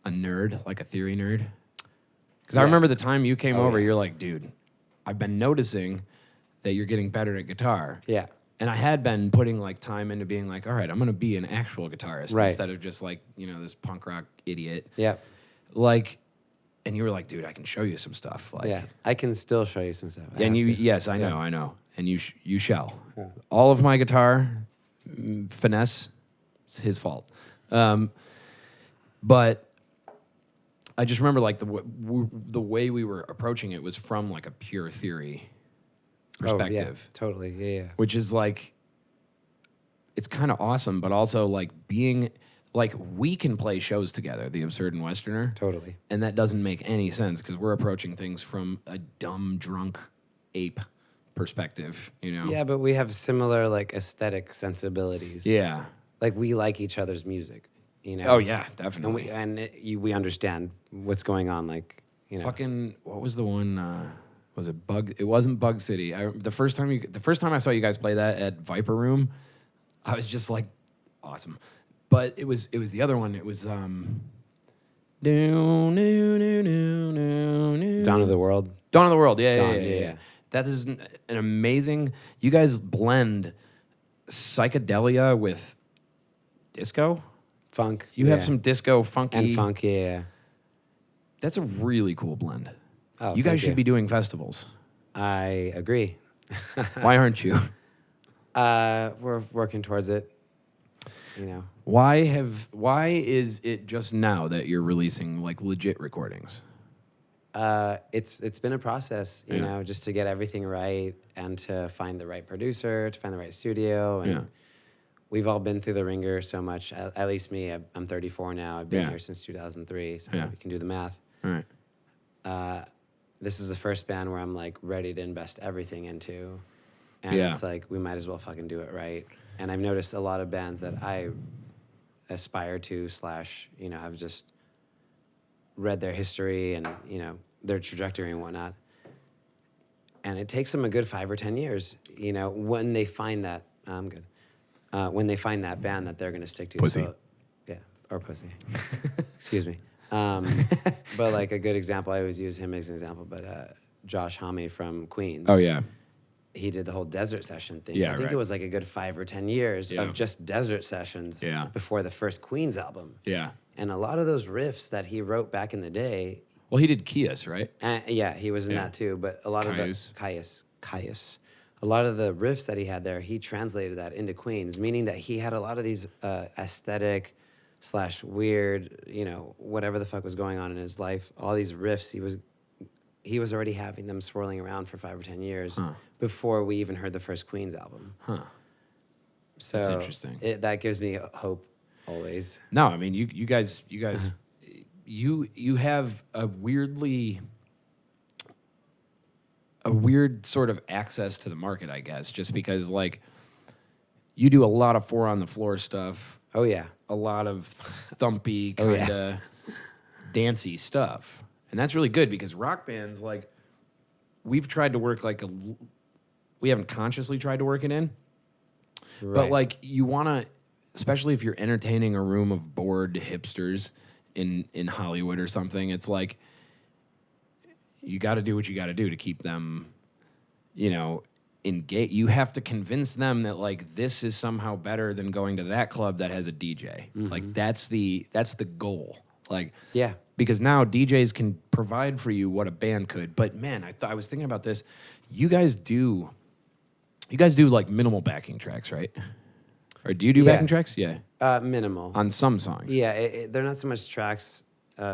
nerd, like a theory nerd? Because I Yeah. remember the time you came over, yeah. you're like, dude, I've been noticing that you're getting better at guitar. Yeah. And I had been putting like time into being like, all right, I'm going to be an actual guitarist Right. instead of just like, you know, this punk rock idiot. Yeah. Like, and you were like, dude, I can show you some stuff. Like, Yeah. I can still show you some stuff. I and have you, to. yes, I know. And you shall. All of my guitar finesse, it's his fault. But I just remember like the way we were approaching it was from like a pure theory perspective. Oh, yeah, totally. Yeah. Which is like, it's kind of awesome, but also like being like, we can play shows together, the Absurd and Westerner. Totally. And that doesn't make any sense because we're approaching things from a dumb, drunk ape perspective, you know? Yeah, but we have similar like aesthetic sensibilities. Yeah. Like we like each other's music, you know? Oh, yeah, And definitely. we understand what's going on, like, you know. Fucking, what was the one? Was it Bug? It wasn't Bug City. The first time I saw you guys play that at Viper Room, I was just like, awesome. but it was the other one. It was Dawn of the World. Dawn of the World. Dawn, Yeah. That is an amazing. You guys blend psychedelia with disco. Funk. You have some disco, funky, and funk. Yeah. That's a really cool blend. Oh, you guys should be doing festivals. I agree. Why aren't you? We're working towards it. You know. Why is it just now that you're releasing like legit recordings? It's been a process, you know, just to get everything right and to find the right producer, to find the right studio. And we've all been through the ringer so much. At least me, I'm 34 now. I've been here since 2003, so we can do the math. All right. This is the first band where I'm like ready to invest everything into. And it's like, we might as well fucking do it right. And I've noticed a lot of bands that I aspire to / you know, have just read their history and, you know, their trajectory and whatnot. And it takes them a good 5 or 10 years, you know, when they find that, I'm good. When they find that band that they're going to stick to. Pussy. So, yeah, or pussy. Excuse me. But like a good example, I always use him as an example, but Josh Homme from Queens. Oh, yeah. He did the whole desert session thing. Yeah, So I think it was like a good 5 or 10 years of just desert sessions before the first Queens album. Yeah. And a lot of those riffs that he wrote back in the day. Well, he did Kias, right? Yeah, he was in that too. But a lot of the Caius. A lot of the riffs that he had there, he translated that into Queens, meaning that he had a lot of these aesthetic / weird, you know, whatever the fuck was going on in his life. All these riffs, he was already having them swirling around for 5 or 10 years before we even heard the first Queens album. Huh. So that's interesting. That gives me hope always. No, I mean you guys you have a weird sort of access to the market, I guess, just because like you do a lot of 4 on the floor stuff. Oh yeah. A lot of thumpy kind of dancey stuff. And that's really good because rock bands, like, we've tried to work we haven't consciously tried to work it in. Right. But, like, you want to, especially if you're entertaining a room of bored hipsters in Hollywood or something, it's like, you got to do what you got to do to keep them, you know, engaged. You have to convince them that, like, this is somehow better than going to that club that has a DJ. Mm-hmm. Like, that's the goal. Like, because now DJs can provide for you what a band could. But man, I was thinking about this. You guys do like minimal backing tracks, right? Or do you do backing tracks? Yeah. Minimal. On some songs. Yeah, they're not so much tracks,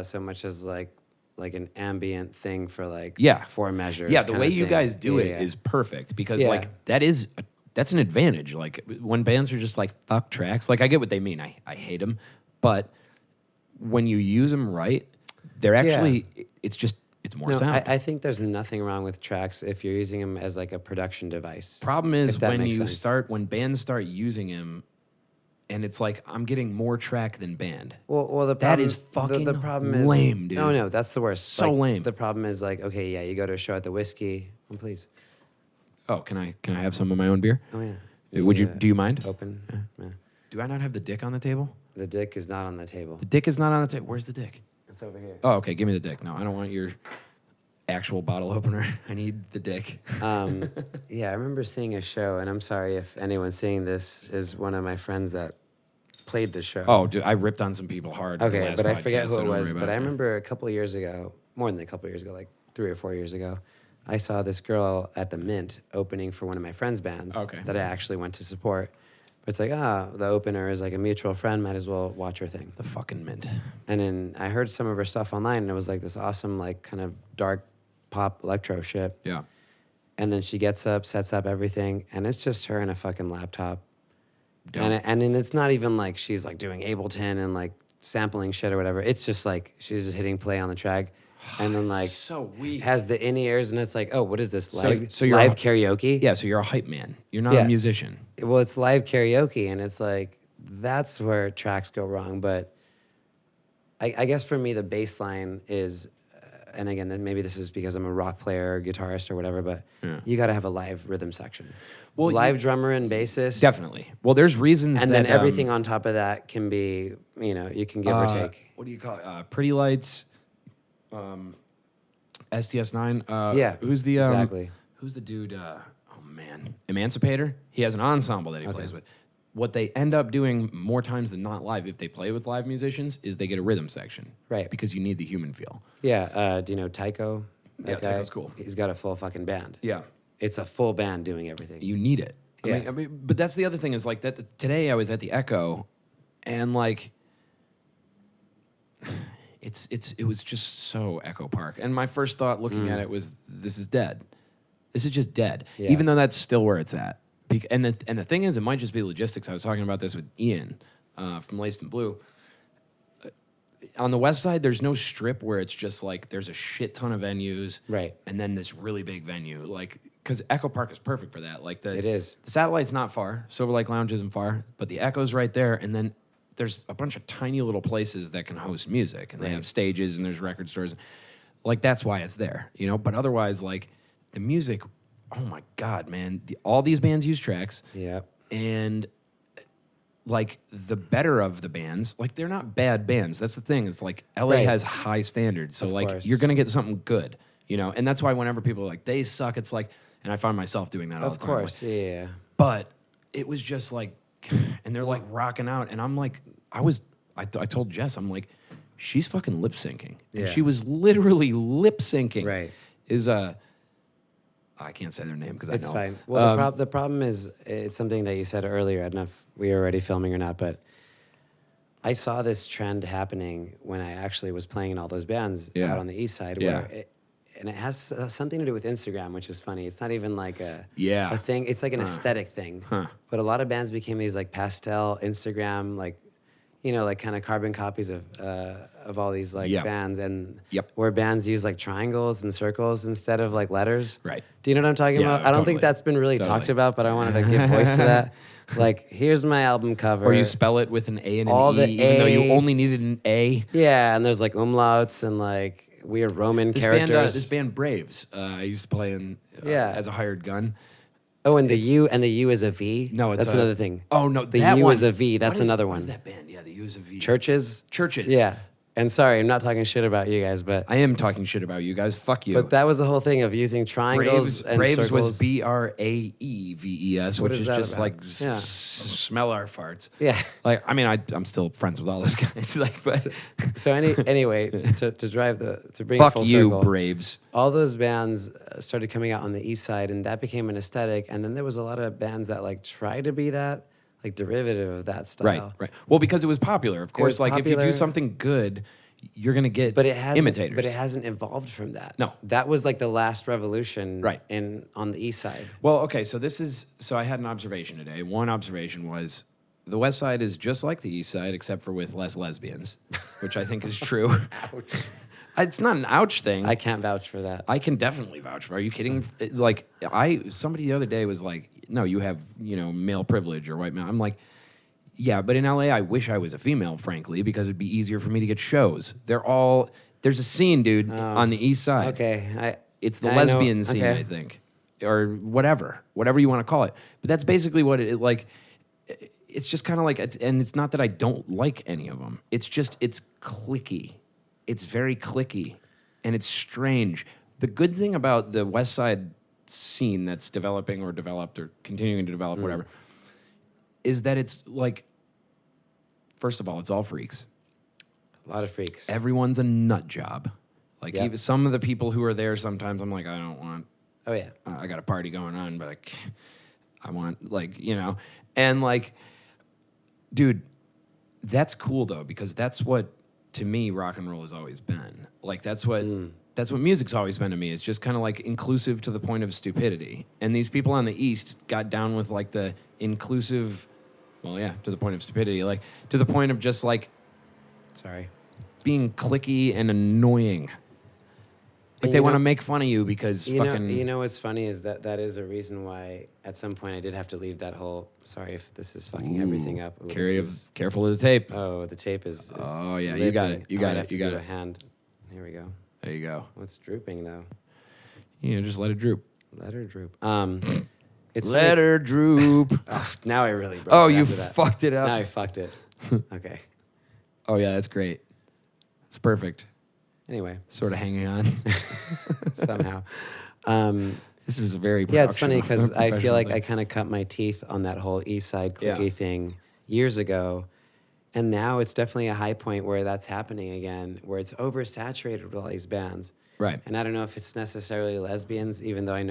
so much as like an ambient thing for like 4 measures. Yeah, the way you guys do it is perfect because like that's an advantage. Like when bands are just like fuck tracks, like I get what they mean. I hate them, but when you use them right, they're actually it's more sound. I think there's nothing wrong with tracks if you're using them as like a production device. Problem is when bands start using them, and it's like I'm getting more track than band. Well, the problem, that is fucking the problem is lame, dude. No, that's the worst. So lame. The problem is like, okay, yeah, you go to a show at the Whiskey. Oh, please. Oh, can I have some of my own beer? Oh yeah. Do you mind? Open. Yeah. Do I not have the dick on the table? The dick is not on the table. The dick is not on the table. Where's the dick? It's over here. Oh, okay. Give me the dick. No, I don't want your actual bottle opener. I need the dick. Yeah, I remember seeing a show, and I'm sorry if anyone seeing this is one of my friends that played the show. Oh, dude, I ripped on some people hard. Okay, but I forget who it was. But I remember a couple of years ago, more than a couple of years ago, like 3 or 4 years ago, I saw this girl at the Mint opening for one of my friends' bands that I actually went to support. But it's like, the opener is like a mutual friend, might as well watch her thing. The fucking Mint. And then I heard some of her stuff online, and it was like this awesome, like kind of dark pop electro shit. Yeah. And then she gets up, sets up everything, and it's just her and a fucking laptop. And it's not even like she's like doing Ableton and like sampling shit or whatever. It's just like she's just hitting play on the track. And then like so weak. Has the in-ears, and it's like, oh, what is this? So you're live karaoke? Yeah, so you're a hype man. You're not a musician. Well, it's live karaoke, and it's like, that's where tracks go wrong. But I guess for me, the bass line is and again, then maybe this is because I'm a rock player, or guitarist, or whatever, but you got to have a live rhythm section. Well, live drummer and bassist. Definitely. Well, there's reasons And that, then everything on top of that can be, you can give or take. What do you call it? Pretty Lights, STS9. Yeah, Who's the exactly. Who's the dude? Oh man, Emancipator. He has an ensemble that he plays with. What they end up doing more times than not live, if they play with live musicians, is they get a rhythm section, right? Because you need the human feel. Yeah. Do you know Tycho? Yeah, Tycho's cool. He's got a full fucking band. Yeah, it's a full band doing everything. You need it. Yeah. I mean, but that's the other thing is like that. Today I was at the Echo, and like. It was just so Echo Park. And my first thought looking at it was, this is dead. This is just dead. Yeah. Even though that's still where it's at. And the thing is, it might just be logistics. I was talking about this with Ian from Laced in Blue. On the west side, there's no strip where it's just like there's a shit ton of venues. Right. And then this really big venue. Like, because Echo Park is perfect for that. Like it is. The Satellite's not far. Silver Lake Lounge isn't far. But the Echo's right there. And then there's a bunch of tiny little places that can host music, and they have stages, and there's record stores. Like, that's why it's there, But otherwise, like, the music, oh my God, man. All these bands use tracks. Yeah. And, like, the better of the bands, like, they're not bad bands. That's the thing. It's like, LA has high standards. So, like, you're going to get something good, And that's why whenever people are like, they suck, it's like, and I find myself doing that all the time. Of course, like, yeah. But it was just like, and they're like rocking out, and I'm like, I told Jess, I'm like, she's fucking lip syncing, and she was literally lip syncing. Right. I can't say their name because I know. It's fine. Well, the problem is, it's something that you said earlier. I don't know if we were already filming or not, but I saw this trend happening when I actually was playing in all those bands out on the east side. And it has something to do with Instagram, which is funny. It's not even like a thing. It's like an aesthetic thing. But a lot of bands became these like pastel Instagram, like, like kind of carbon copies of all these like bands, and where bands use like triangles and circles instead of like letters. Right. Do you know what I'm talking about? I don't think that's been really talked about, but I wanted to give voice to that. Like, here's my album cover. Or you spell it with an A and an E, even though you only needed an A. Yeah, and there's like umlauts and like weird Roman characters. This band Braves, I used to play in as a hired gun. Oh, and the U is a V? No, that's another thing. Oh, no, the U is a V. That's another one. What is that band? Yeah, the U is a V. Churches? Churches. Yeah. And sorry, I'm not talking shit about you guys, but I am talking shit about you guys. Fuck you. But that was the whole thing of using triangles and Braves circles. was Braeves, which is just about? like smell our farts. Yeah. Like, I mean, I'm still friends with all those guys. Like, but so anyway, to bring fuck it full you, circle, Braves. all those bands started coming out on the east side, and that became an aesthetic. And then there was a lot of bands that like tried to be that, like derivative of that style. Right. Well, because it was popular, of course. Like, popular. if you do something good, you're gonna get imitators. But it hasn't evolved from that. No. That was like the last revolution Right. on the east side. Well, okay, so I had an observation today. One observation was the west side is just like the east side, except for with less lesbians, which I think is true. Ouch. It's not an ouch thing. I can't vouch for that. I can definitely vouch for. Are you kidding? Like, somebody the other day was like, no, you have, male privilege or white male. I'm like, yeah, but in LA, I wish I was a female, frankly, because it'd be easier for me to get shows. There's a scene, dude, on the east side. Okay. It's the lesbian scene, I think, or whatever you want to call it. But that's basically what it like. It's just kind of like, and it's not that I don't like any of them. It's just, it's cliquey. It's very cliquey, and it's strange. The good thing about the West Side scene that's developing or developed or continuing to develop, whatever, is that it's like, first of all, it's all freaks. A lot of freaks. Everyone's a nut job. Like, even some of the people who are there, sometimes I'm like, I don't want. Oh yeah. I got a party going on, but I want, like, and like, dude, that's cool though, because that's what, to me, rock and roll has always been. Like, that's what music's always been to me. It's just kind of like inclusive to the point of stupidity. And these people on the East got down with like the inclusive, well, yeah, to the point of stupidity, like to the point of just like, being cliquey and annoying. Like, they want to make fun of you because You know what's funny is that is a reason why at some point I did have to leave that whole. Sorry if this is fucking everything up. Careful of the tape. Oh, the tape is oh yeah, ripping. you got it. You got I it. have to You got do it. a hand. Here we go. There you go. What's drooping though? Just let it droop. Let her droop. It's Let funny. her droop. Oh, now I really broke Oh, it you after that. fucked it up. Now I fucked it. Okay. Oh, yeah, that's great. It's perfect. Anyway, Sort of hanging on. somehow. This is a very Yeah, it's funny because I feel like thing. I kind of cut my teeth on that whole East Side clicky Yeah. thing years ago. And now it's definitely a high point where that's happening again, where it's oversaturated with all these bands. Right. And I don't know if it's necessarily lesbians, even though I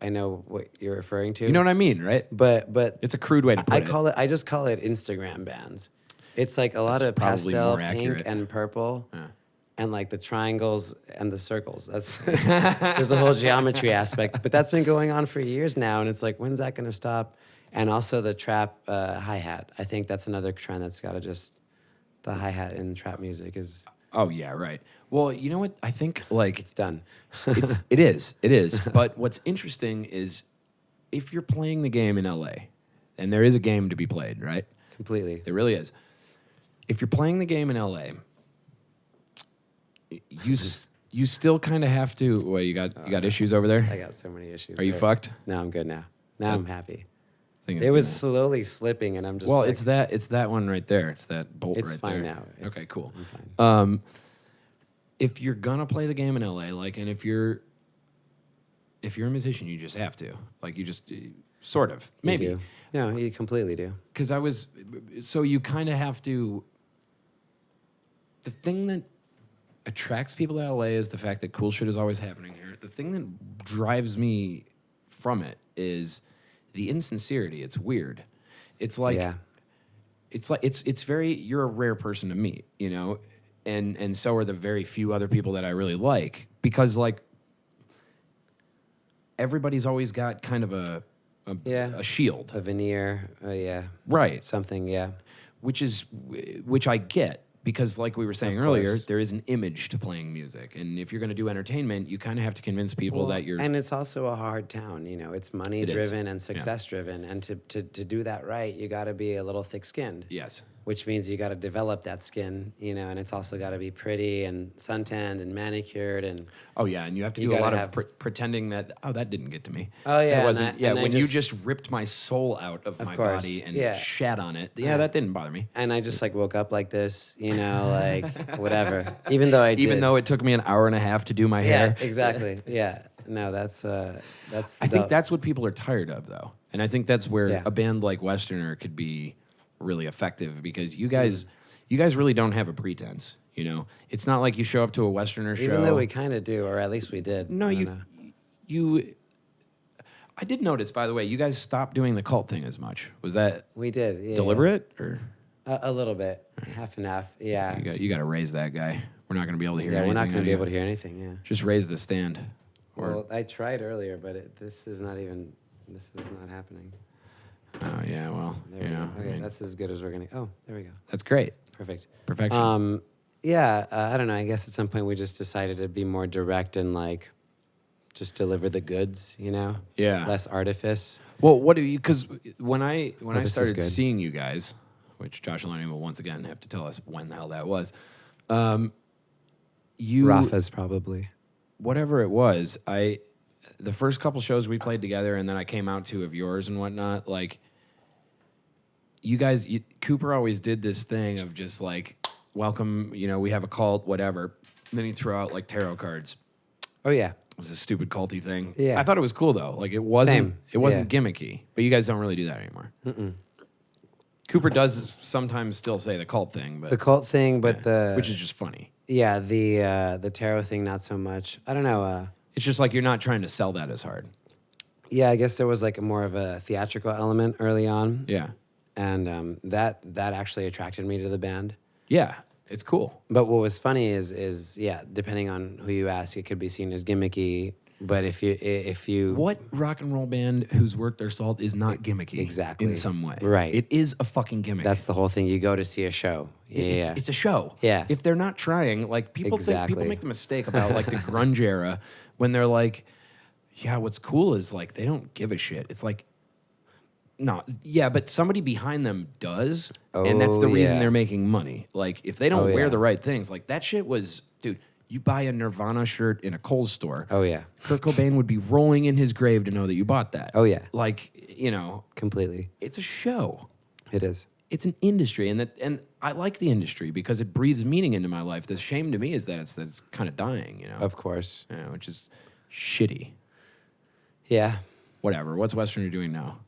know what you're referring to. You know what I mean, right? But It's a crude way to put it. I just call it Instagram bands. It's like a lot That's of probably pastel more pink accurate. and purple. Yeah. And like the triangles and the circles. That's there's a whole geometry aspect, but that's been going on for years now, and it's like, when's that going to stop? And also the trap hi hat. I think that's another trend that's got to just the hi hat in trap music is Oh, yeah, right. Well, you know what? I think, like, it's done. it is. But what's interesting is if you're playing the game in LA, and there is a game to be played, right? Completely. There really is. If you're playing the game in LA, you still kind of have to. Well, you got issues over there. I got so many issues. Are you there. fucked? No, I'm good now. Now I'm happy. Thing is It was gonna- slowly slipping, and I'm just well. like, It's that one right there. It's that bolt it's right fine there. now. It's- Okay, cool. I'm fine. If you're gonna play the game in LA, like, and if you're a musician, you just have to. Like, you just sort of maybe. You do. No, you completely do. Because so you kind of have to. The thing that attracts people to LA is the fact that cool shit is always happening here. The thing that drives me from it is the insincerity. It's weird. It's like, Yeah. it's very. You're a rare person to meet, and so are the very few other people that I really like, because like everybody's always got kind of a shield, A veneer. Yeah. right? Something. Yeah. Which I get, because like we were saying Of earlier, course. there is an image to playing music, and if you're going to do entertainment, you kind of have to convince people that you're. And it's also a hard town. It's money It is. driven and success driven, and to do that right, you got to be a little thick skinned. Yes. Which means you got to develop that skin, and it's also got to be pretty and suntanned and manicured and. Oh yeah, and you have to You do a lot gotta of pretending that that didn't get to me. Oh, yeah, that and wasn't. I When you just- just ripped my soul out of my course, body and yeah. shat on it. Yeah, that didn't bother me. And I just like woke up like this, like whatever. Even though I did. Even though it took me an hour and a half to do my Yeah, hair. exactly. Yeah. No, that's. I think that's what people are tired of, though, and I think that's where Yeah. a band like Westerner could be really effective, because you guys really don't have a pretense. It's not like you show up to a Westerner show. Even though we kind of do, or at least we did. No, I don't you. know. I did notice, by the way, you guys stopped doing the cult thing as much. Was that We did. Yeah, deliberate, or A little bit, half and half. Yeah. you got to raise that guy? We're not going to be able to hear. Yeah, we're not anything going to be out able of to you. hear anything. Yeah. Just raise the stand. Or Well, I tried earlier, but this is not even. This is not happening. oh yeah, well, There we go. Okay, that's as good as we're gonna. Oh, there we go. that's great. Perfect. Perfection. Yeah. I don't know. I guess at some point we just decided to be more direct and like, just deliver the goods. Yeah. Less artifice. Well, what do you? Because when I this is started good. seeing you guys, which Josh and Lenny will once again have to tell us when the hell that was. You Rafa's probably. whatever it was, the first couple shows we played together, and then I came out to of yours and whatnot. Like, you guys, Cooper always did this thing of just like, welcome, we have a cult, whatever. And then he threw out like tarot cards. Oh yeah. It was a stupid culty thing. Yeah. I thought it was cool though. Like, it wasn't Same. gimmicky. But you guys don't really do that anymore. Cooper does sometimes still say the cult thing, but The cult thing, but which is just funny. the tarot thing not so much. I don't know. It's just like you're not trying to sell that as hard. Yeah, I guess there was like more of a theatrical element early on. Yeah. And that actually attracted me to the band. Yeah. It's cool. But what was funny is depending on who you ask, it could be seen as gimmicky. But if you What rock and roll band whose worth their salt is not gimmicky Exactly. in some way? Right. It is a fucking gimmick. that's the whole thing. You go to see a show. Yeah. It's a show. Yeah. If they're not trying, like people Exactly. make the mistake about like the grunge era when they're like, yeah, what's cool is like they don't give a shit. It's like, no, yeah, but somebody behind them does, and that's the Oh, reason yeah. they're making money. Like if they don't Oh, wear yeah. the right things, like that shit was, dude. You buy a Nirvana shirt in a Kohl's store. Oh, yeah. Kurt Cobain would be rolling in his grave to know that you bought that. Oh, yeah. Like, you know, Completely. it's a show. It is. It's an industry, and I like the industry because it breathes meaning into my life. The shame to me is that it's kind of dying, you know. Of course. You know, which is shitty. Yeah. Whatever. What's Westerner doing now?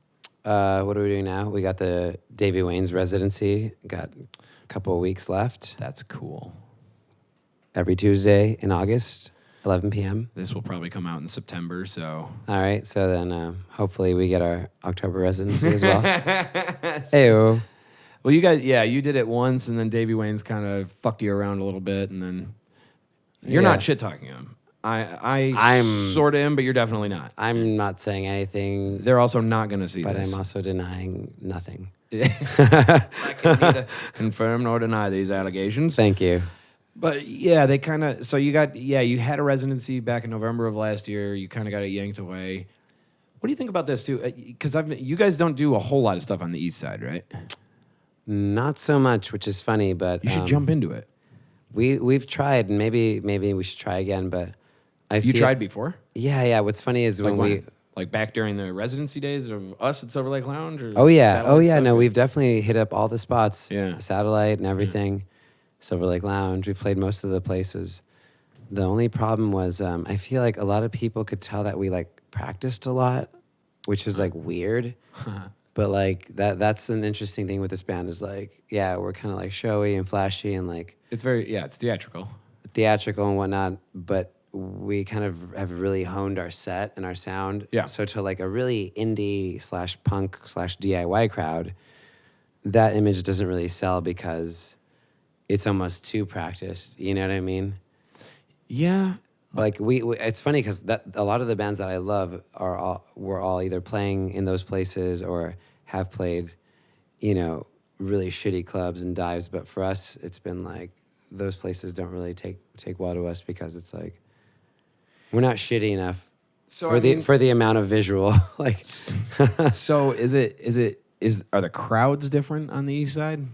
What are we doing now? We got the Davy Wayne's residency. Got a couple of weeks left. That's cool. Every Tuesday in August, 11 p.m. This will probably come out in September, so. All right. So then hopefully we get our October residency as well. Ew. Well, you guys, yeah, you did it once, and then Davy Wayne's kind of fucked you around a little bit, and then you're not shit talking him. I'm sort of am, but you're definitely not. I'm not saying anything. They're also not going to see but this. I'm also denying nothing. I can neither confirm nor deny these allegations. Thank you. But yeah, they kind of, so you had a residency back in November of last year. You kind of got it yanked away. What do you think about this too? Because you guys don't do a whole lot of stuff on the East Side, right? Not so much, which is funny, but you should jump into it. We've tried, and maybe we should try again. But you tried before? Yeah. What's funny is when like back during the residency days of us at Silver Lake Lounge. Or oh yeah. stuff? No, we've definitely hit up all the spots. Yeah, Satellite and everything. Silver Lake Lounge. We played most of the places. The only problem was I feel like a lot of people could tell that we like practiced a lot, which is like weird. But like that's an interesting thing with this band is like, yeah, we're kind of like showy and flashy and like it's theatrical and whatnot. But we kind of have really honed our set and our sound. Yeah. So to like a really indie / punk / DIY crowd, that image doesn't really sell because it's almost too practiced. You know what I mean? Yeah. Like we it's funny because a lot of the bands that I love were all either playing in those places or have played, you know, really shitty clubs and dives. But for us, it's been like those places don't really take well to us because it's like we're not shitty enough for the amount of visual. Like, so are the crowds different on the East Side?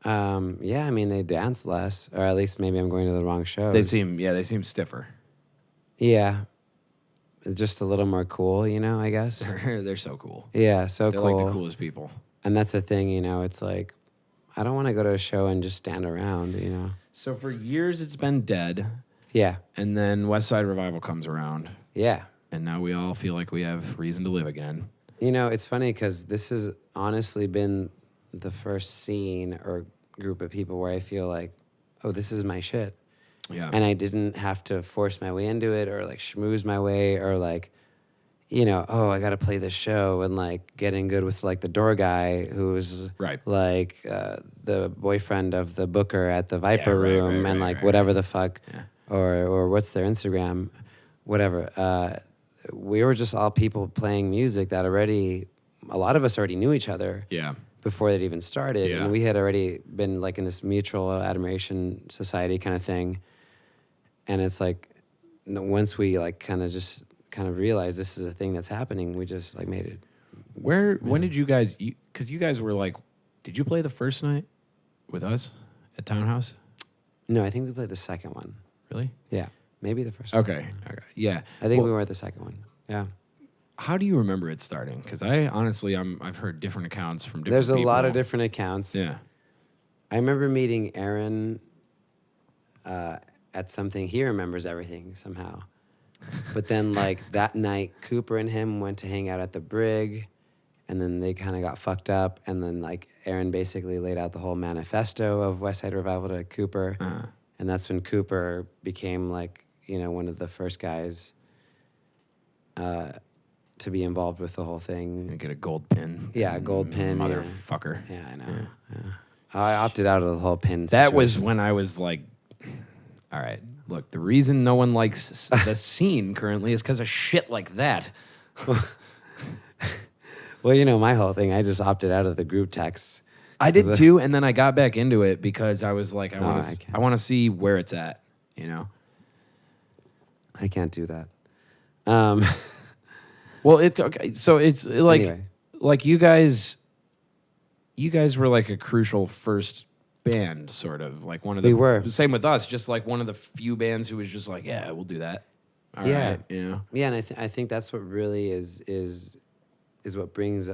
Yeah, I mean they dance less, or at least maybe I'm going to the wrong shows. They seem stiffer. Yeah, just a little more cool, you know. I guess they're so cool. Yeah, so they're cool. Like the coolest people. And that's the thing, you know. It's like I don't want to go to a show and just stand around, you know. So for years it's been dead. Yeah. And then West Side Revival comes around. Yeah. And now we all feel like we have reason to live again. You know, it's funny because this has honestly been the first scene or group of people where I feel like, oh, this is my shit. Yeah. And I didn't have to force my way into it or like schmooze my way or like, you know, oh, I got to play this show and like getting good with like the door guy who's right. like the boyfriend of the booker at the Viper Room and like whatever the fuck or what's their Instagram, whatever. We were just all people playing music that a lot of us already knew each other. Yeah. Before it even started. Yeah. And we had already been like in this mutual admiration society kind of thing. And it's like, once we like kind of realized this is a thing that's happening, we just like made it. When did you guys, because you guys were like, did you play the first night with us at Townhouse? No, I think we played the second one. Really? Yeah. Maybe the first one. Okay. Yeah. I think we were at the second one. Yeah. How do you remember it starting? Because I've heard different accounts from different people. There's a people. lot of different accounts. Yeah. I remember meeting Aaron at something. He remembers everything somehow. But then like that night, Cooper and him went to hang out at the Brig, and then they kind of got fucked up. And then like Aaron basically laid out the whole manifesto of West Side Revival to Cooper. Uh-huh. And that's when Cooper became like, you know, one of the first guys to be involved with the whole thing. And get a gold pin. Yeah, a gold pin. Motherfucker. Yeah, I know. Yeah. I opted out of the whole pin That situation. was when I was like, all right, look, the reason no one likes the scene currently is because of shit like that. Well, you know, my whole thing, I just opted out of the group texts. I did too, and then I got back into it because I was like, I want to see where it's at, you know? I can't do that. Well, so it's like, anyway. like you guys were like a crucial first band, sort of like one of the. We were. Same with us, just like one of the few bands who was just like, yeah, we'll do that. All right, you know. Yeah, and I think that's what really is what brings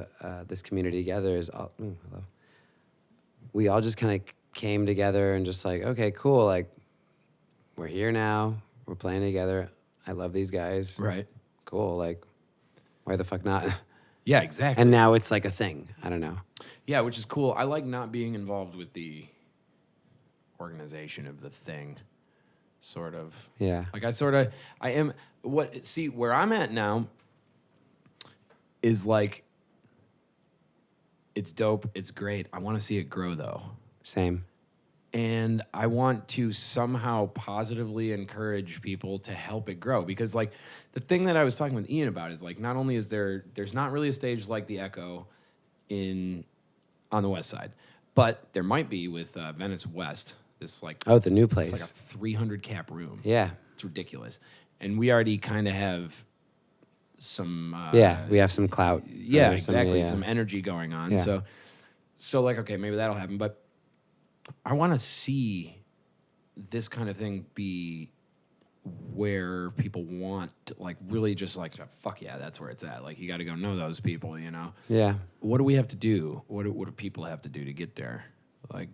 this community together. Is all, hello. We all just kind of came together and just like, okay, cool, like we're here now, we're playing together. I love these guys. Right. Cool. Like, why the fuck not? Yeah, exactly. And now it's like a thing. I don't know. Yeah, which is cool. I like not being involved with the organization of the thing, sort of. Yeah. Like I am, where I'm at now is like, it's dope, it's great. I want to see it grow though. Same. And I want to somehow positively encourage people to help it grow, because like the thing that I was talking with Ian about is like, not only is there's not really a stage like the Echo on the West Side, but there might be with Venice West, this like, the new place. it's like a 300 cap room. Yeah. It's ridiculous. And we already kind of have some We have some clout. yeah, or exactly, some energy going on. Yeah. So like, okay, maybe that'll happen, but I want to see this kind of thing be where people want to, like, really just like, fuck yeah, that's where it's at. Like, you got to go know those people, you know? Yeah. What do we have to do? What do people have to do to get there? Like,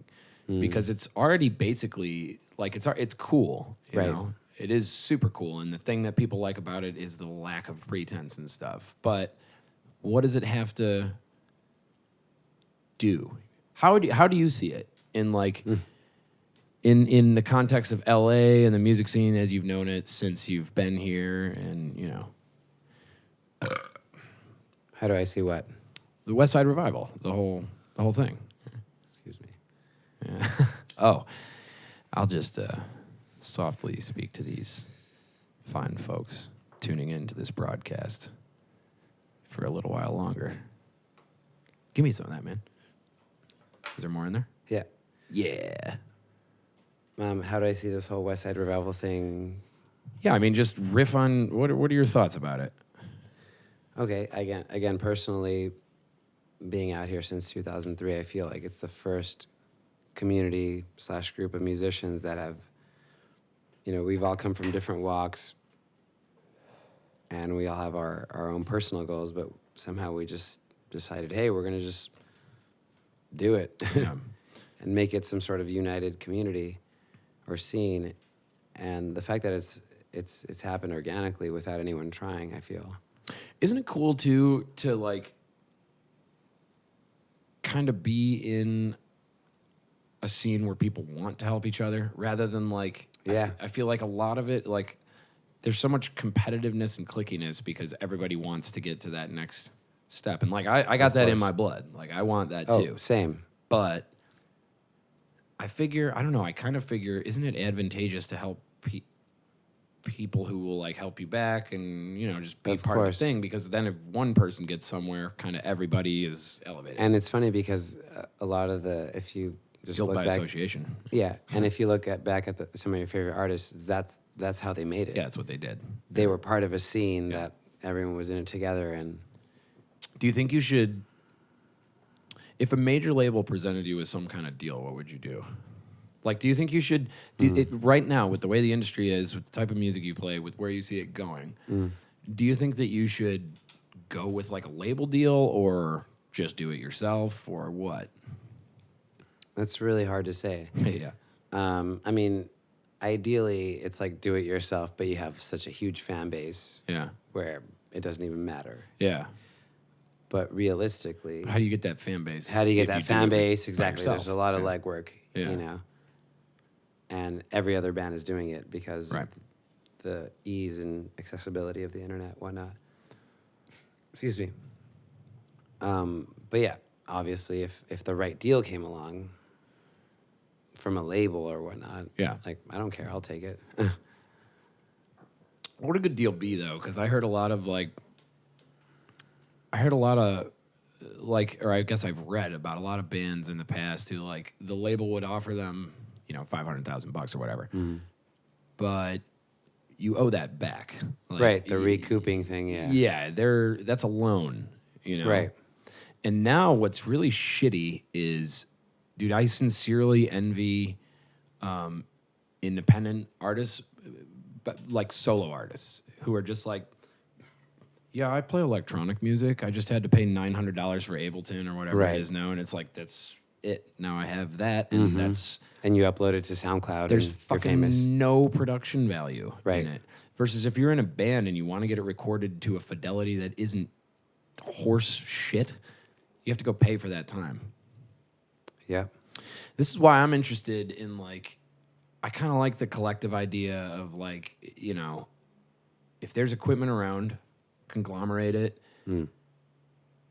because it's already basically, like, it's cool, you Right. know? It is super cool. And the thing that people like about it is the lack of pretense and stuff. But what does it have to do? How do you see it in like in the context of LA and the music scene as you've known it since you've been here, and you know, How do I see what? the West Side Revival, the whole thing. Excuse me. Yeah. Oh, I'll just softly speak to these fine folks tuning into this broadcast for a little while longer. Give me some of that, man. Is there more in there? Yeah. Yeah. How do I see this whole West Side Revival thing? Yeah, I mean, just riff on, what are your thoughts about it? Okay, again, personally, being out here since 2003, I feel like it's the first community / group of musicians that have, you know, we've all come from different walks, and we all have our own personal goals, but somehow we just decided, hey, we're gonna just do it Yeah. and make it some sort of united community or scene. And the fact that it's happened organically without anyone trying, I feel. Isn't it cool too to like kind of be in a scene where people want to help each other rather than like, Yeah. I feel like a lot of it, like there's so much competitiveness and clickiness because everybody wants to get to that next step. And like, I got that in my blood. Like I want that too. Same. But I figure, I don't know, I kind of figure, isn't it advantageous to help people who will like help you back and, you know, just be Of part of course. the thing? Because then if one person gets somewhere, kind of everybody is elevated. And it's funny because a lot of if you just Guilt look by back, association. yeah, and if you look back at some of your favorite artists, that's how they made it. Yeah, that's what they did. They were part of a scene that everyone was in it together, and Do you think you should, if a major label presented you with some kind of deal, what would you do? Like, do you think you should, right now, with the way the industry is, with the type of music you play, with where you see it going, do you think that you should go with like a label deal or just do it yourself or what? that's really hard to say. Yeah. I mean, ideally, it's like do it yourself, but you have such a huge fan base Yeah. where it doesn't even matter. Yeah. But realistically, How do you get that fan base? how do you get if that do fan it base? by Exactly. yourself? There's a lot of Yeah. legwork, Yeah. you know. And every other band is doing it because Right. of the ease and accessibility of the internet, whatnot. Excuse me. But yeah, obviously, if the right deal came along from a label or whatnot, Yeah. like I don't care, I'll take it. What would a good deal be though? Because I heard a lot of or I guess I've read about a lot of bands in the past who like the label would offer them, you know, $500,000 or whatever, but you owe that back. Like, Right, the recouping thing, yeah. Yeah, that's a loan, you know. Right. And now what's really shitty is, dude, I sincerely envy independent artists, but like solo artists who are just like, yeah, I play electronic music. I just had to pay $900 for Ableton or whatever Right. it is now, and it's like that's it. Now I have that, and that's And you upload it to SoundCloud. there's and you're fucking famous. no production value Right. in it. Versus if you're in a band and you want to get it recorded to a fidelity that isn't horse shit, you have to go pay for that time. Yeah. This is why I'm interested in like, I kind of like the collective idea of like, you know, if there's equipment around, conglomerate it,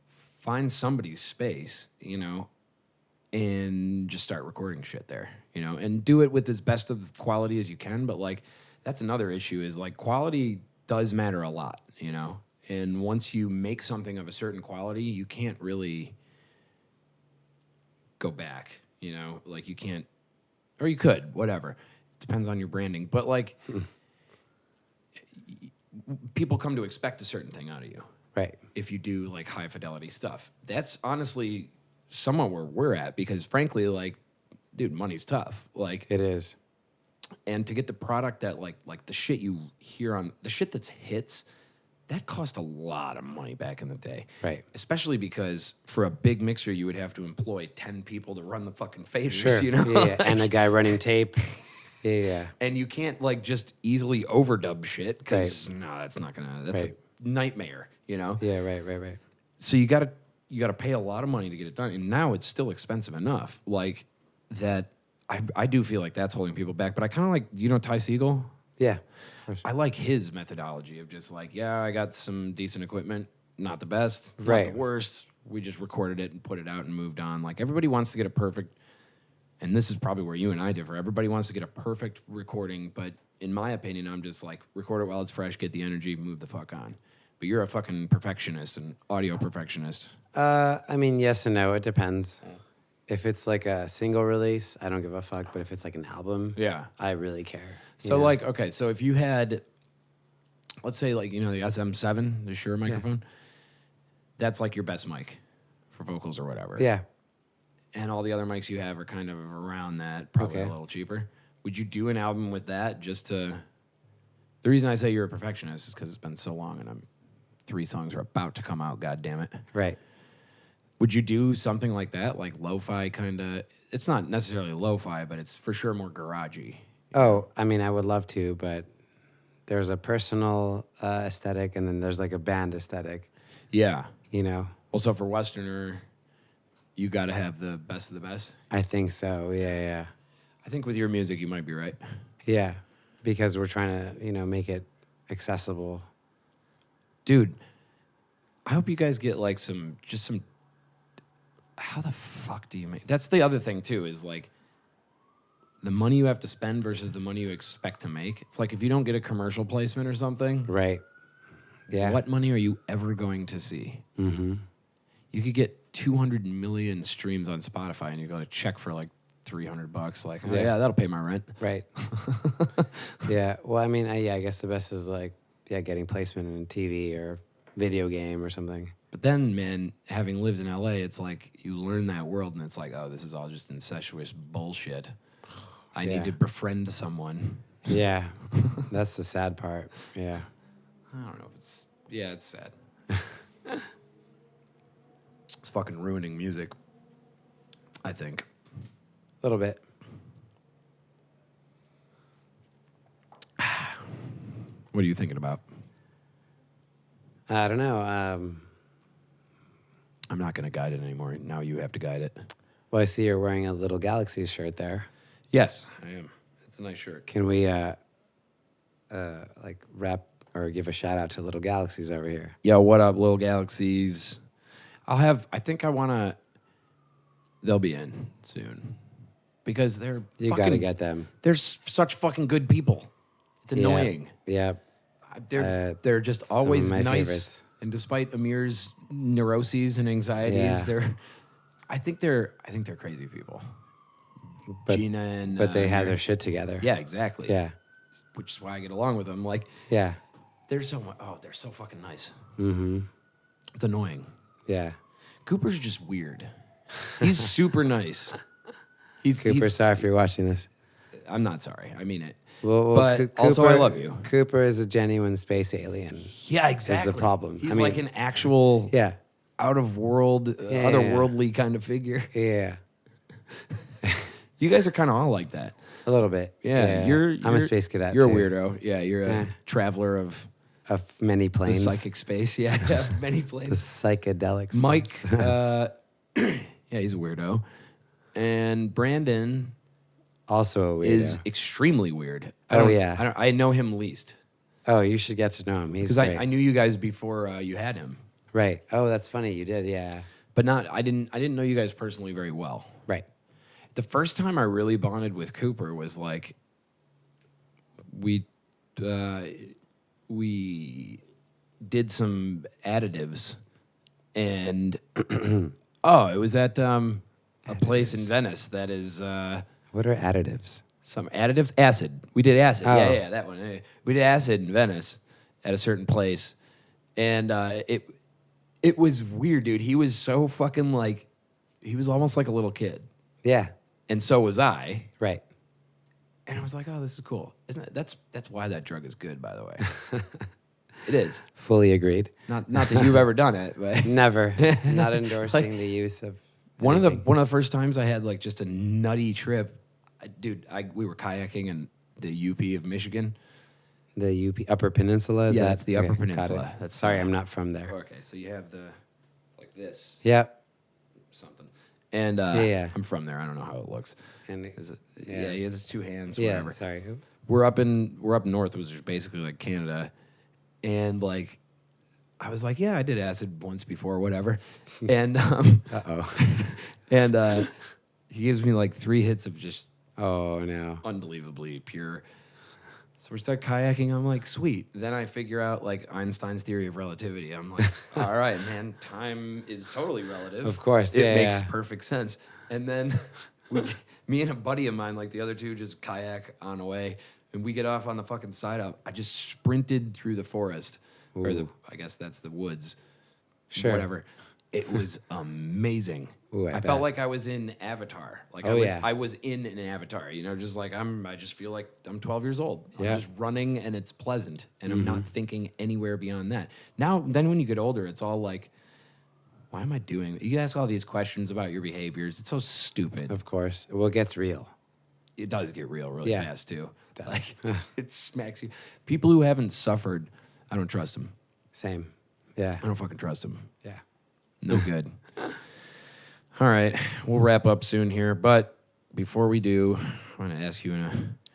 find somebody's space, you know, and just start recording shit there, you know, and do it with as best of quality as you can. But like, that's another issue is like quality does matter a lot, you know, and once you make something of a certain quality, you can't really go back, you know, like you can't, or you could, whatever. Depends on your branding. But like, people come to expect a certain thing out of you. Right. If you do like high fidelity stuff. That's honestly somewhat where we're at because frankly, like, dude, money's tough. Like It is. and to get the product that like the shit you hear on the shit that's hits, that cost a lot of money back in the day. Right. Especially because for a big mixer, you would have to employ 10 people to run the fucking faders, Sure. you know? Yeah. And a guy running tape. Yeah. And you can't like just easily overdub shit because no, that's not gonna. That's Right. a nightmare, you know. Yeah. Right. So you gotta pay a lot of money to get it done, and now it's still expensive enough. Like that, I do feel like that's holding people back. But I kind of like Ty Segall. Yeah. I like his methodology of just like, yeah, I got some decent equipment, not the best, not Right. the worst. We just recorded it and put it out and moved on. Like everybody wants to get a perfect. And this is probably where you and I differ. Everybody wants to get a perfect recording, but in my opinion, I'm just like, record it while it's fresh, get the energy, move the fuck on. But you're a fucking perfectionist, an audio perfectionist. I mean, yes and no. It depends. If it's like a single release, I don't give a fuck. But if it's like an album, Yeah. I really care. So you know? like, okay, so if you had, let's say like, you know, the SM7, the Shure microphone, that's like your best mic for vocals or whatever. Yeah. And all the other mics you have are kind of around that, probably a little cheaper. Would you do an album with that just to... The reason I say you're a perfectionist is because it's been so long and 3 songs are about to come out, God damn it. Right. Would you do something like that, like lo-fi kind of... It's not necessarily lo-fi, but it's for sure more garagey. Oh, I mean, I would love to, but there's a personal aesthetic and then there's like a band aesthetic, Yeah. you know? Also, for Westerner, you got to have the best of the best. I think so. Yeah. I think with your music, you might be right. Yeah. Because we're trying to, make it accessible. Dude, I hope you guys get like some... How the fuck do you make... That's the other thing, too, is like the money you have to spend versus the money you expect to make. It's like if you don't get a commercial placement or something, Right. Yeah. what money are you ever going to see? Mm-hmm. You could get 200 million streams on Spotify and you go to check for like $300. Like, oh, yeah, that'll pay my rent. Right. Yeah. Well, I mean, I guess the best is like, getting placement in TV or video game or something. But then, man, having lived in LA, it's like you learn that world and it's like, oh, this is all just incestuous bullshit. I need to befriend someone. Yeah. That's the sad part. Yeah. I don't know if it's... Yeah, it's sad. It's fucking ruining music, I think. A little bit. What are you thinking about? I don't know. I'm not going to guide it anymore. Now you have to guide it. Well, I see you're wearing a Little Galaxies shirt there. Yes, I am. It's a nice shirt. Can we like rap or give a shout out to Little Galaxies over here? Yo, what up, Little Galaxies? I think I want to... They'll be in soon. Because they're You fucking... got to get them. They're such fucking good people. It's annoying. Yeah. They're just some of always my nice. favorites. And despite Amir's neuroses and anxieties, Yeah. I think they're crazy people. But, Gina and but they have Amir. their shit together. Yeah, exactly. Yeah. Which is why I get along with them. Like Yeah. they're so they're so fucking nice. Mm-hmm. It's annoying. Yeah. Cooper's just weird. He's super nice, Cooper, sorry if you're watching this. I'm not sorry. I mean it. Well, but also, I love you. Cooper is a genuine space alien. Yeah, exactly. Is the problem. He's like an actual out of world, otherworldly kind of figure. Yeah. You guys are kind of all like that. A little bit. Yeah. I'm a space cadet. You're too. a weirdo. Yeah, you're a traveler of many planes. The psychic space. Yeah, many planes. The psychedelic space. Mike, yeah, he's a weirdo. And Brandon also a weirdo. Is extremely weird. I know him least. Oh, you should get to know him. He's because I knew you guys before you had him. Right. Oh, that's funny. You did, yeah. But I didn't know you guys personally very well. Right. The first time I really bonded with Cooper was like we did some additives, and it was at a place in Venice that is. What are additives? Some additives, acid. We did acid. Oh. Yeah, that one. We did acid in Venice at a certain place, and it was weird, dude. He was so fucking like, he was almost like a little kid. Yeah. And so was I. Right. And I was like, oh, this is cool. Isn't it? That's why that drug is good, by the way. It is. Fully agreed. Not that you've ever done it, but never. Not endorsing the use of one of the first times I had like just a nutty trip. Dude, we were kayaking in the UP of Michigan. The UP Upper Peninsula? That's the Upper Peninsula. That's sorry, I'm not from there. Okay, so you have it's like this. Yep. Something. And yeah. I'm from there. I don't know how it looks. And he has 2 hands, yeah, whatever. Sorry. We're up north, which is basically like Canada. And like I was like, yeah, I did acid once before, whatever. And and he gives me like 3 hits of just unbelievably pure. So we start kayaking. I'm like, sweet. Then I figure out like Einstein's theory of relativity. I'm like, all right, man, time is totally relative. Of course, it makes perfect sense. And then me and a buddy of mine, like the other two, just kayak on away, and we get off on the fucking side up. I just sprinted through the forest, or I guess that's the woods, whatever. It was amazing. Ooh, I felt like I was in Avatar. Like I was in an Avatar. You know, just like I just feel like I'm 12 years old. I'm just running, and it's pleasant, and I'm not thinking anywhere beyond that. Then when you get older, it's all like, why am I doing? You ask all these questions about your behaviors. It's so stupid. Of course, well, it gets real. It does get real really fast too. Like it smacks you. People who haven't suffered, I don't trust them. Same. Yeah. I don't fucking trust them. Yeah. No good. All right, we'll wrap up soon here, but before we do, I want to ask you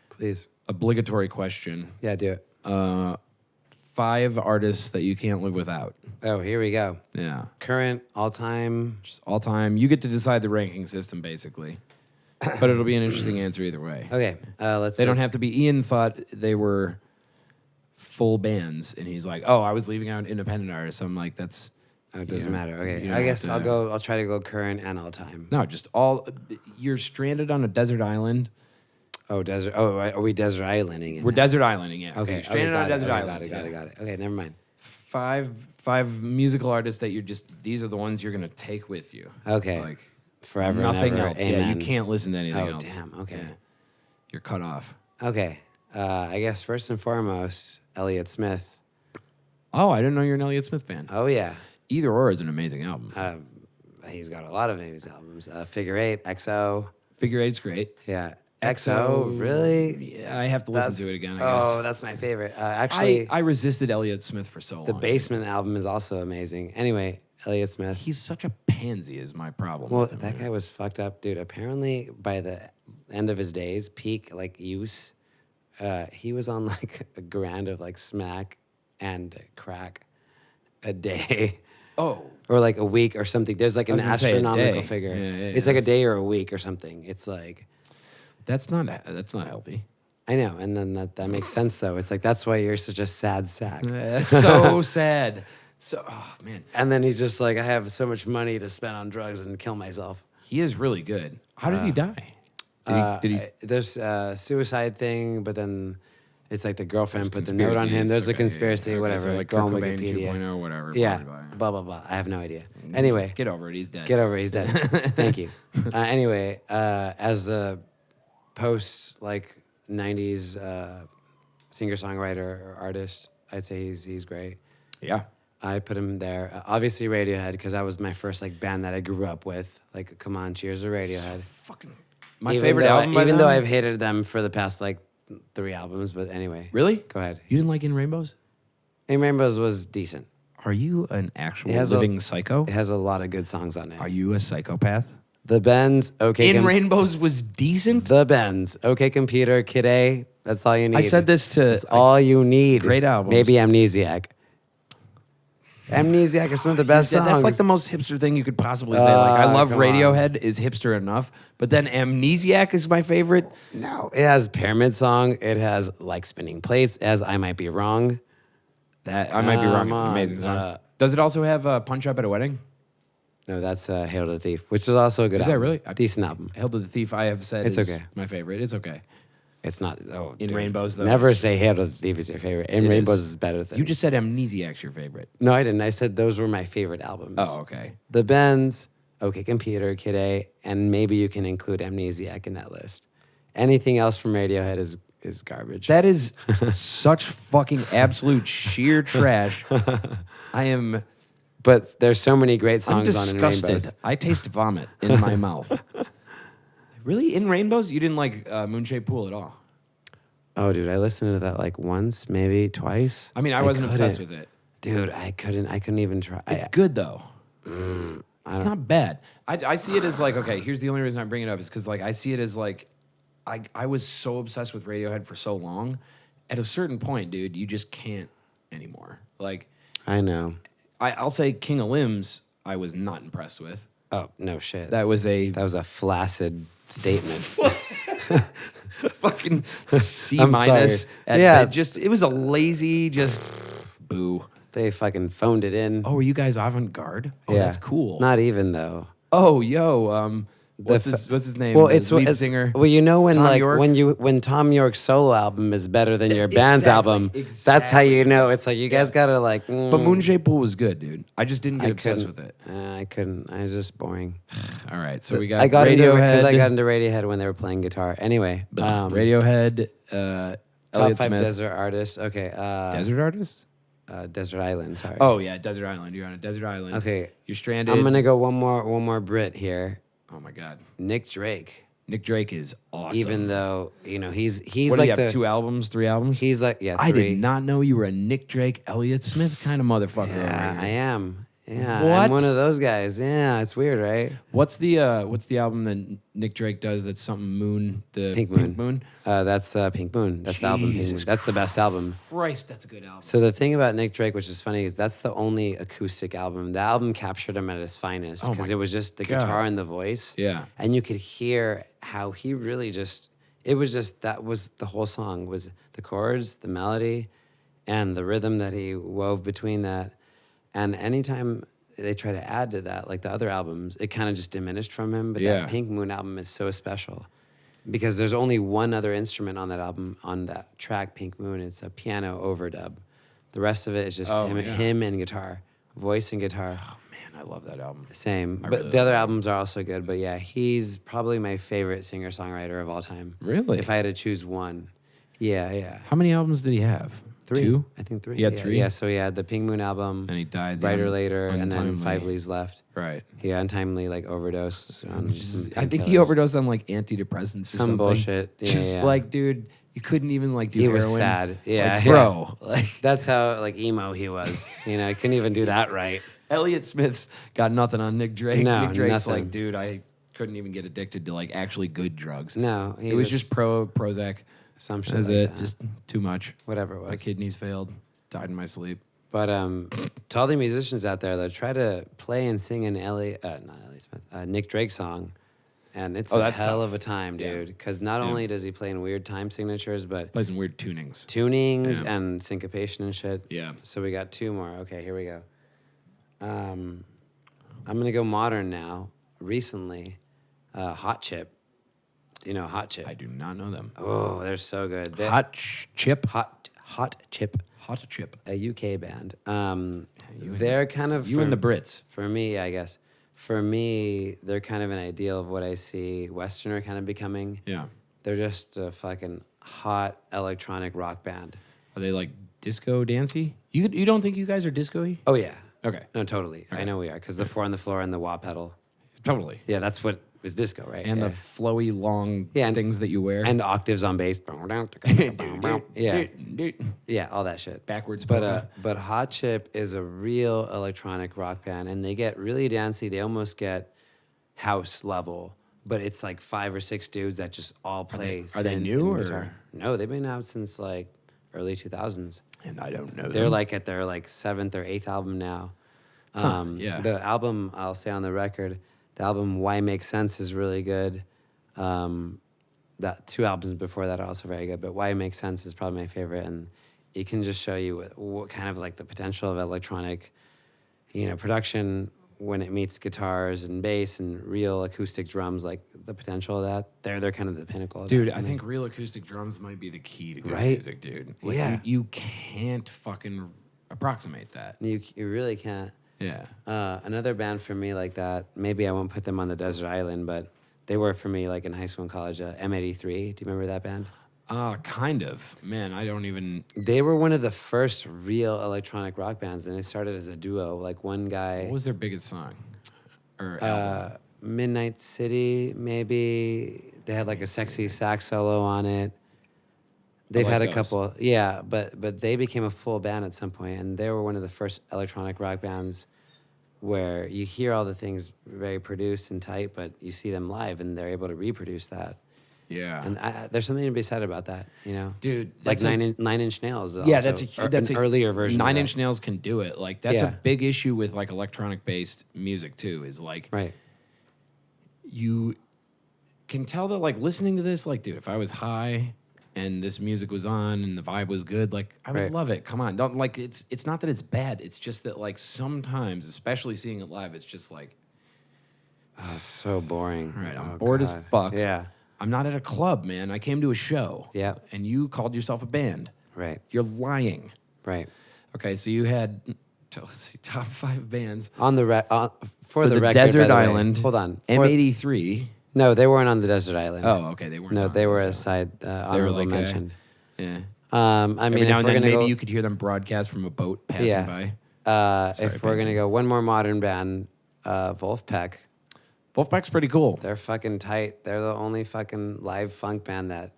please, obligatory question. Yeah, do it. 5 artists that you can't live without. Oh, here we go. Yeah. Current, all time. Just all time. You get to decide the ranking system, basically. But it'll be an interesting answer either way. Okay, let's. They don't have to be. Ian thought they were full bands, and he's like, "Oh, I was leaving out independent artists." I'm like, "That's." Oh, it doesn't matter. Okay, I guess I'll try to go current and all time. No, just all. You're stranded on a desert island. Oh, desert. Oh, are we desert islanding? We're desert islanding. Yeah. Okay. Stranded on a desert island. Got it. Okay, never mind. 5 musical artists that these are the ones you're gonna take with you. Okay. Like forever. Nothing never. else. Amen. Yeah, you can't listen to anything else. Oh, damn. Okay. Yeah. You're cut off. Okay. I guess first and foremost, Elliott Smith. Oh, I didn't know you're an Elliott Smith fan. Oh yeah. Either or is an amazing album. He's got a lot of amazing albums. Figure 8, XO. Figure 8's great. Yeah. XO, really? Yeah, I have to listen to it again, I guess. Oh, that's my favorite. Actually, I resisted Elliott Smith for so long. The Basement album is also amazing. Anyway, Elliott Smith. He's such a pansy is my problem. Well, that guy was fucked up, dude. Apparently, by the end of his days, peak like use, he was on like a grand of like smack and crack a day. Oh. Or like a week or something. There's like an astronomical figure. Yeah, it's like a day or a week or something. It's like that's not healthy. I know, and then that makes sense though. It's like that's why you're such a sad sack. So sad. So man. And then he's just like, I have so much money to spend on drugs and kill myself. He is really good. How did he die? Did he? There's a suicide thing, but then it's like the girlfriend put the note on him. There's a conspiracy, whatever. So like go on Kurt Cobain Wikipedia. 2.0, whatever. Yeah, blah, blah, blah. I have no idea. Anyway. Get over it. He's dead. Get over it. He's dead. Thank you. Anyway, as a post like 90s singer-songwriter or artist, I'd say he's great. Yeah. I put him there. Obviously Radiohead, because that was my first like band that I grew up with. Like, come on, cheers to Radiohead. Fucking my favorite album by even them? though I've hated them for the past like 3 albums, but anyway. Really? Go ahead. You didn't like In Rainbows? In Rainbows was decent. Are you an actual living psycho? It has a lot of good songs on it. Are you a psychopath? The Bends, okay. In Rainbows was decent? The Bends, okay computer, Kid A, that's all you need. I said this to... That's all you need. Great albums. Maybe Amnesiac. Amnesiac is one of the best songs. That's like the most hipster thing you could possibly say. Like, I love Radiohead is hipster enough, but then Amnesiac is my favorite. No, it has Pyramid Song. It has Like Spinning Plates. It has I Might Be Wrong. That I might be wrong. It's an amazing song. Does it also have Punch Up at a Wedding? No, that's Hail to the Thief, which is also a good album. Is that really? Decent album. Hail to the Thief, I have said It's is okay. my favorite. It's okay. It's not. Oh, In dude. Rainbows, though. Never say Hail to the Thief is your favorite. In Rainbows is better than. You just said Amnesiac's your favorite. No, I didn't. I said those were my favorite albums. Oh, okay. The Bends, Okay Computer, Kid A, and maybe you can include Amnesiac in that list. Anything else from Radiohead is garbage. That is such fucking absolute sheer trash. I am... But there's so many great I'm songs on In Rainbows. disgusted. I taste vomit in my mouth. Really? In Rainbows? You didn't like Moonshaped Pool at all? Oh, dude, I listened to that like once, maybe twice. I mean, I wasn't obsessed with it. Dude, I couldn't even try. It's good, though. It's not bad. I see it as like, okay, here's the only reason I bring it up is because like I see it as like, I was so obsessed with Radiohead for so long. At a certain point, dude, you just can't anymore. Like, I know. I'll say King of Limbs, I was not impressed with. Oh, no shit. That was a a flaccid statement. fucking C I'm minus. sorry. Yeah. It was a lazy, just boo. They fucking phoned it in. Oh, are you guys avant-garde? Oh, Yeah. that's cool. Not even though. Oh, yo, what's his name? Well, The it's lead it's singer. Well, you know when Tom like York? when Tom York's solo album is better than your band's album. That's how you know. It's like you guys gotta like. But Moonshaped Pool was good, dude. I just didn't get obsessed with it. I couldn't. I was just boring. All right, so we got I got Radiohead. because I got into Radiohead when they were playing guitar. Anyway, Radiohead, top Elliott 5 Smith. desert artists. Okay, Desert artist? Desert Island. Sorry. Oh yeah, Desert Island. You're on a desert island. Okay. You're stranded. I'm gonna go one more Brit here. Oh my god, Nick Drake. Nick Drake is awesome. Even though he's what like do you have? 2 albums, 3 albums? He's like 3. I did not know you were a Nick Drake, Elliott Smith kind of motherfucker. Yeah, over I here. am. Yeah, What? I'm one of those guys. Yeah, it's weird, right? What's the album that Nick Drake does? That's something Moon, the Pink Moon. That's Pink Moon. That's the album. Pink Jesus Moon. That's the best album. Christ, that's a good album. So the thing about Nick Drake, which is funny, is that's the only acoustic album. The album captured him at his finest Oh because my it was just the God. guitar and the voice. Yeah. And you could hear how he really that was the whole song, was the chords, the melody, and the rhythm that he wove between that. And anytime they try to add to that, like the other albums, it kind of just diminished from him. But Yeah. that Pink Moon album is so special because there's only one other instrument on that album, on that track, Pink Moon. It's a piano overdub. The rest of it is just him and guitar, voice and guitar. Oh man, I love that album. Same. I But really the love other that albums are also good. But yeah, he's probably my favorite singer-songwriter of all time. Really? If I had to choose one. Yeah. How many albums did he have? 3. 2? I think 3. He had 3? Yeah, so he had the Pink Moon album. And he died. Brighter Later, and then untimely. 5 Leaves Left. Right. He untimely overdosed on some I think he painkillers. overdosed on antidepressants or Some something. bullshit. Yeah, Just yeah. dude, you couldn't even do He heroin. was sad. Yeah, bro. That's how emo he was. I couldn't even do that right. Elliott Smith's got nothing on Nick Drake. No, Nick Drake's nothing. dude, I couldn't even get addicted to actually good drugs. No, It was just Prozac. some shit. That's like it. that. Just too much. Whatever it was. My kidneys failed. Died in my sleep. But to all the musicians out there, though, try to play and sing an Nick Drake song, and it's a that's hell tough. of a time, Yeah. dude. Because not only does he play in weird time signatures, but Plays in weird tunings. tunings Yeah. and syncopation and shit. Yeah. So we got 2 more. Okay, here we go. I'm gonna go modern now. Recently, Hot Chip. Do you know Hot Chip? I do not know them. Oh, they're so good. Chip? Hot Chip, Hot Chip. a UK band. They're kind of You and the Brits. For me, I guess. For me, they're kind of an ideal of what I see Westerner kind of becoming. Yeah. They're just a fucking hot electronic rock band. Are they like disco dancey? You don't think you guys are disco-y? Oh yeah. Okay. No, totally. I know we are because the 4 on the floor and the wah pedal. Totally. Yeah, that's what is disco, right? And yeah. the flowy long and, things that you wear. and octaves on bass. Yeah, yeah, all that shit. Backwards. But Hot Chip is a real electronic rock band, and they get really dancey. They almost get house level, but it's like 5 or 6 dudes that just all play. Are they new or guitar. No? They've been out since like early 2000s. And I don't know. They're like at their like 7th or 8th album now. Yeah. The album, I'll say on the record, the album Why Make Sense is really good. That 2 albums before that are also very good, but Why Make Sense is probably my favorite, and it can just show you what kind of like the potential of electronic, production when it meets guitars and bass and real acoustic drums, like the potential of that. They're kind of the pinnacle of Dude, that. I think real acoustic drums might be the key to good Right? music, dude. Like, Yeah. You can't fucking approximate that. You really can't. Yeah. Another band for me like that, maybe I won't put them on the desert island, but they were for me like in high school and college, M83. Do you remember that band? Kind of. Man, I don't even... They were one of the first real electronic rock bands, and they started as a duo. Like one guy... What was their biggest song? Or album? Midnight City, maybe. They had like a sexy sax solo on it. They've like had a those. couple, yeah, but they became a full band at some point, and they were one of the first electronic rock bands where you hear all the things very produced and tight, but you see them live, and they're able to reproduce that. Yeah. And there's something to be said about that, Dude, like that's Nine Inch Nails. Yeah, Also, that's an a earlier version. Nine of Inch Nails can do it. Like that's a Yeah. big issue with like electronic based music too. Is like Right. you can tell that like listening to this, like, dude, if I was high and this music was on and the vibe was good, like I would Right. love it. Come on, don't like it's not that it's bad. It's just that like sometimes, especially seeing it live, it's just like, Oh, so boring. all right, I'm Oh, bored as God. fuck. Yeah. I'm not at a club, man. I came to a show. Yeah. And you called yourself a band. Right. You're lying. Right. Okay, so you had let's see, top 5 bands. On the for the record, Desert by the way, Island. hold on. M83. No, they weren't on the desert island. Oh, okay. They weren't. no, on they it, were so. a side They were honorable like mention. yeah. I Every mean, now if and we're then, gonna maybe go, you could hear them broadcast from a boat passing Yeah. by. if we're Benji. gonna go one more modern band, Wolfpack. Wolfpack's pretty cool. They're fucking tight. They're the only fucking live funk band that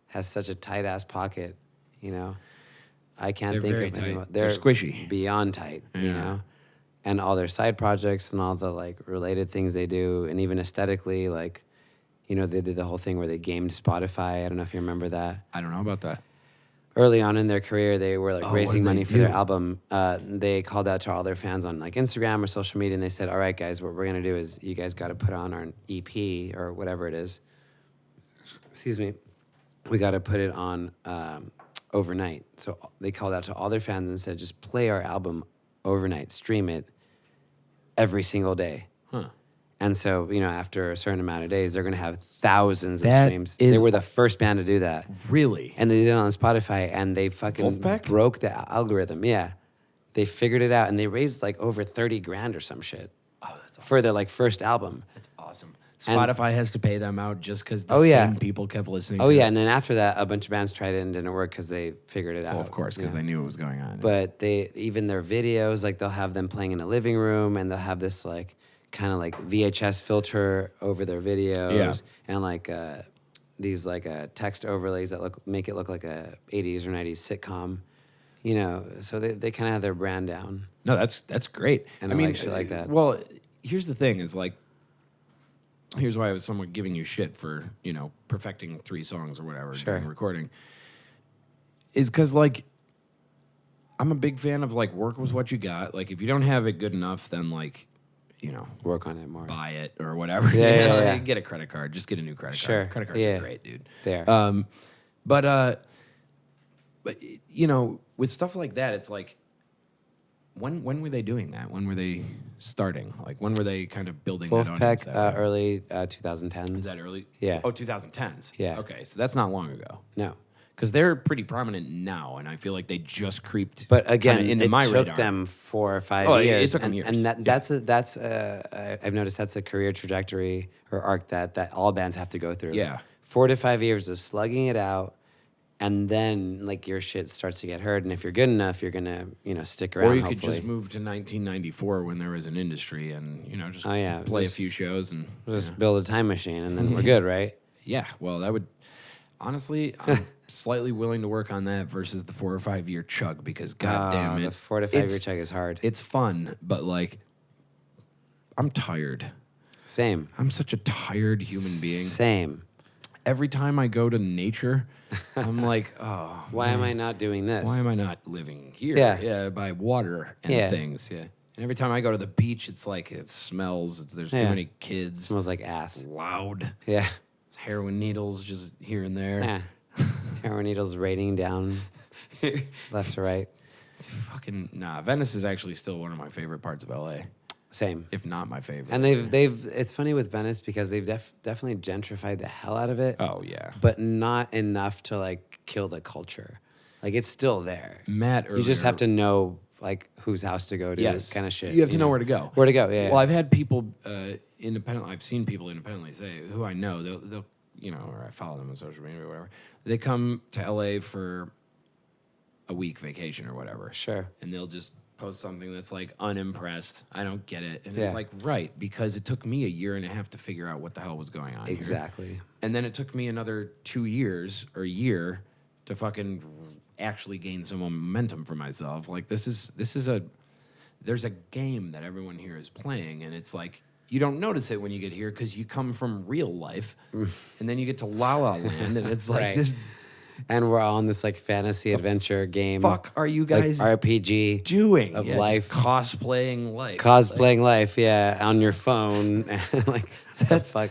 has such a tight ass pocket. I can't They're think very of tight. anyone. They're squishy. beyond tight. Yeah. And all their side projects and all the like related things they do, and even aesthetically, like, they did the whole thing where they gamed Spotify. I don't know if you remember that. I don't know about that. Early on in their career, they were like Oh, raising what did money they for their do? album. They called out to all their fans on like Instagram or social media, and they said, "All right, guys, what we're gonna do is you guys got to put on our EP or whatever it is. Excuse me, we got to put it on overnight." So they called out to all their fans and said, "Just play our album overnight, stream it every single day." Huh. And so, after a certain amount of days, they're going to have thousands of That streams. is- They were the first band to do that. Really? And they did it on Spotify, and they fucking Wolfpack? broke the algorithm. Yeah. They figured it out, and they raised like over 30 grand or some shit Oh, that's awesome. for their like first album. That's awesome. And- Spotify has to pay them out just because the Oh, yeah. same people kept listening. Oh, to yeah. it. And then after that, a bunch of bands tried it and didn't work because they figured it out. Well, of course, because Yeah. they knew what was going on. But even their videos, like they'll have them playing in a living room, and they'll have this like kind of like VHS filter over their videos, Yeah. and like these like text overlays that make it look like a 80s or 90s sitcom, So they kind of have their brand down. No, that's great. And I like shit like that. Well, here's the thing: is like, here's why I was somewhat giving you shit for perfecting 3 songs or whatever Sure. during recording. Is because like, I'm a big fan of like work with what you got. Like, if you don't have it good enough, then like, Work on it more. buy it or whatever. Yeah, yeah. Get a credit card. Just get a new credit Sure. card. Credit cards Yeah. are great, dude. There. But with stuff like that, it's like, when were they doing that? When were they starting? Like, when were they kind of building that audience? Wolfpack, That way? early 2010s. Is that early? Yeah. Oh, 2010s. Yeah. Okay, so that's not long ago. No. because they're pretty prominent now, and I feel like they just creeped. But again, kinda into it my took radar. them 4 or 5 Oh, years. it took them years. And that's I've noticed that's a career trajectory or arc that all bands have to go through. Yeah. 4 to 5 years of slugging it out, and then like your shit starts to get heard. And if you're good enough, you're gonna stick around. Or you could hopefully. just move to 1994 when there was an industry, and just yeah, play just- a few shows and Just build a time machine, and then we're good, right? yeah. Well, that would honestly, I'm slightly willing to work on that versus the 4 or 5 year chug because goddamn it, The 4 to 5 year chug is hard. It's fun, but like, I'm tired. Same. I'm such a tired human being. Same. Every time I go to nature, I'm like, oh, Why am I not doing this? why am I not living here? Yeah. By water and Yeah. things. Yeah. And every time I go to the beach, it's like it smells. There's too Yeah. many kids. Smells like ass. Loud. Yeah. Heroin needles just here and there. Yeah. Heroin needles raining down left to right. Fucking nah. Venice is actually still one of my favorite parts of LA, Same. if not my favorite. And they've it's funny with Venice because they've definitely gentrified the hell out of it. Oh yeah. But not enough to like kill the culture. Like it's still there. Matt You just earlier- have to know like whose house to go to. Yes. Kind of shit. You have to know where to go. Where to go? Yeah. Well, I've had people independently. I've seen people independently say who I know. They'll or I follow them on social media or whatever. They come to LA for a week vacation or whatever. Sure. And they'll just post something that's like unimpressed. I don't get it. And Yeah. it's like, right, because it took me a year and a half to figure out what the hell was going on. here. Exactly. And then it took me another 2 years or a year to fucking actually gain some momentum for myself. Like there's a game that everyone here is playing, and it's like you don't notice it when you get here because you come from real life, and then you get to La La Land, and it's like Right. this. And we're all in this like fantasy adventure game. Fuck, are you like guys RPG doing of Yeah, just life. cosplaying life, Cosplaying life, yeah, on your phone. And like that's like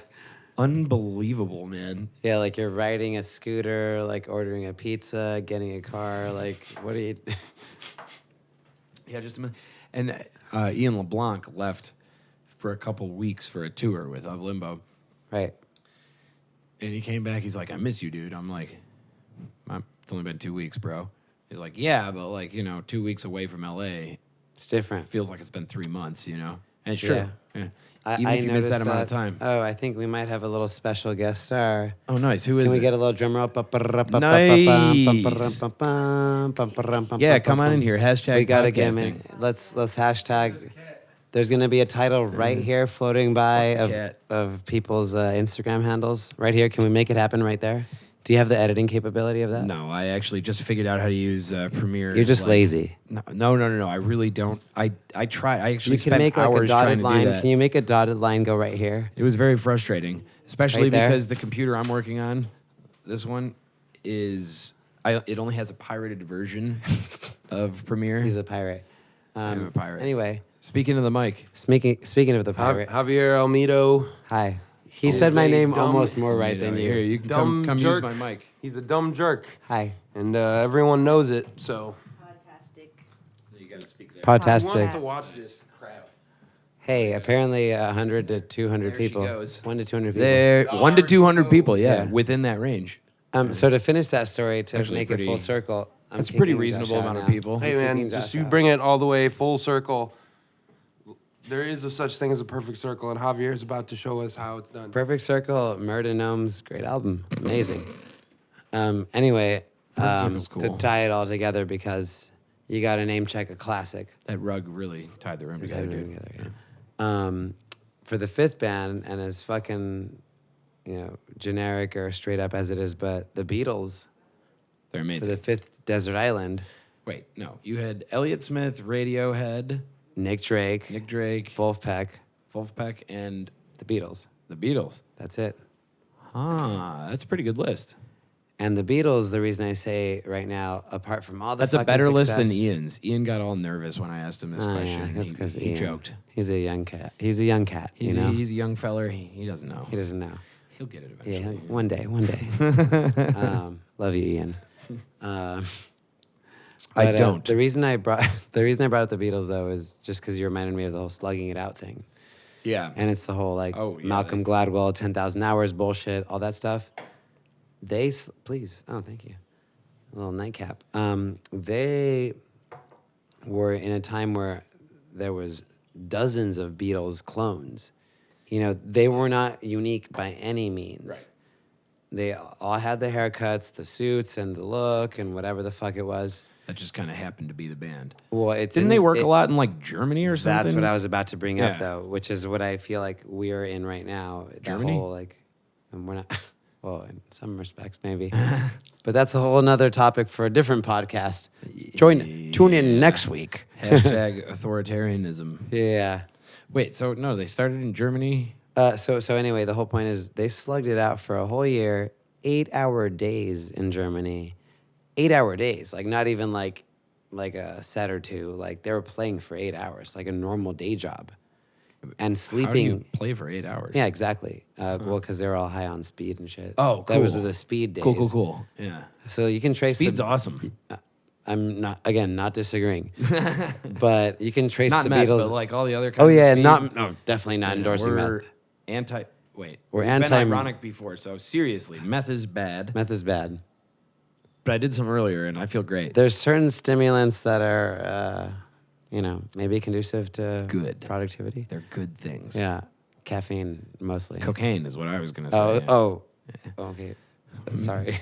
unbelievable, man. yeah, like you're riding a scooter, like ordering a pizza, getting a car, like what are you Yeah, just a minute. And Ian LeBlanc left for a couple weeks for a tour with Of Limbo. right. And he came back. He's like, I miss you, dude. I'm like, it's only been 2 weeks, bro. He's like, yeah, but like, 2 weeks away from LA It's different. feels like it's been 3 months, And it's true. Yeah. Yeah. I Even if you miss that noticed amount of time. Oh, I think we might have a little special guest star. Oh, nice. Who is Can we it? get a little drum roll? Yeah, come on in here. Hashtag We gotta podcasting. get him in. Let's hashtag. There's gonna be a title right here floating by Fuck the cat. of people's Instagram handles right here. Can we make it happen right there? Do you have the editing capability of that? No, I actually just figured out how to use Premiere. You're just like- lazy. No. I really don't. I try. I actually You can spent make like a hours trying dotted to line. do that. Can you make a dotted line go right here? It was very frustrating, especially Right there? because the computer I'm working on, this one, it only has a pirated version of Premiere. He's a pirate. I'm a pirate. Anyway, Speaking of the mic, speaking of the pirate, Javier Olmedo. hi. He said my a name dumb- almost more right than Here, you. you can Dumb come use jerk. my mic. He's a dumb jerk, Hi. and everyone knows it. So Podtastic. You got to speak there. who wants Podtastic. to watch this crap? Hey, apparently 100 to 200 There she people. goes. 1 to 200 people. There, Oh, 1 to there 200 she people, goes. yeah, Yeah. within that range. So to finish that story, to Actually make it pretty- full circle, I'm That's a pretty kicking reasonable Josh out amount of now. people. Hey I'm man, kicking just Josh you out. bring it all the way full circle. There is a such thing as a perfect circle, and Javier is about to show us how it's done. Perfect Circle, Murder Gnomes, great album, amazing. Anyway, Perfect Circle's to cool. tie it all together because you got to name check a classic. That rug really tied the room together, dude. Together, yeah. For the fifth band, and as fucking, generic or straight up as it is, but the Beatles They're for amazing. the fifth Desert Island, Wait, no. You had Elliott Smith, Radiohead, Nick Drake, Nick Drake, Wolfpack, Wolfpack, and the Beatles. the Beatles. That's it. That's a pretty good list. And the Beatles, the reason I say right now, apart from all the That's a fucking better list than success- Ian's. Ian got all nervous when I asked him this Oh, question. yeah, that's because he joked. He's a young cat. He's a young cat. He's, you know? he's a young feller. He doesn't know. He doesn't know. He'll get it Yeah, eventually. one day. Love you, Ian. I But, don't. The reason I brought up the Beatles though is just because you reminded me of the whole slugging it out thing, Yeah. and it's the whole like Oh, yeah, Malcolm Gladwell 10,000 hours bullshit, all that stuff. Please, oh thank you. little nightcap. They were in a time where there was dozens of Beatles clones. You know, they were not unique by any means. Right. They all had the haircuts, the suits, and the look, and whatever the fuck it was. That just kind of happened to be the band. Well, Didn't they work a lot in like Germany or something? That's what I was about to bring Yeah. up, though, which is what I feel like we're in right now. Germany? The whole, like, and we're not. Well, in some respects, maybe. But that's a whole nother topic for a different podcast. Tune in next week. Hashtag authoritarianism. Yeah. Wait, so no, they started in Germany. So anyway, the whole point is they slugged it out for a whole year, 8-hour days in Germany. 8-hour days, like not even like a set or two. Like they were playing for 8 hours, like a normal day job, and sleeping. How do you play for 8 hours? Yeah, exactly. Well, because they were all high on speed and shit. Oh, That was cool. the speed days. Cool. Yeah. So you can trace Speed's the, awesome. I'm not disagreeing, but you can trace Not the meth, Beatles. but like all the other kinds Oh yeah, of speed. no, definitely not Yeah, endorsing we're meth. anti. Wait, We're we've anti- been ironic before, so seriously, meth is bad. Meth is bad. But I did some earlier, and I feel great. There's certain stimulants that are, maybe conducive to Good. productivity. They're good things. Yeah, caffeine mostly. Cocaine is what I was gonna say. Okay. Sorry.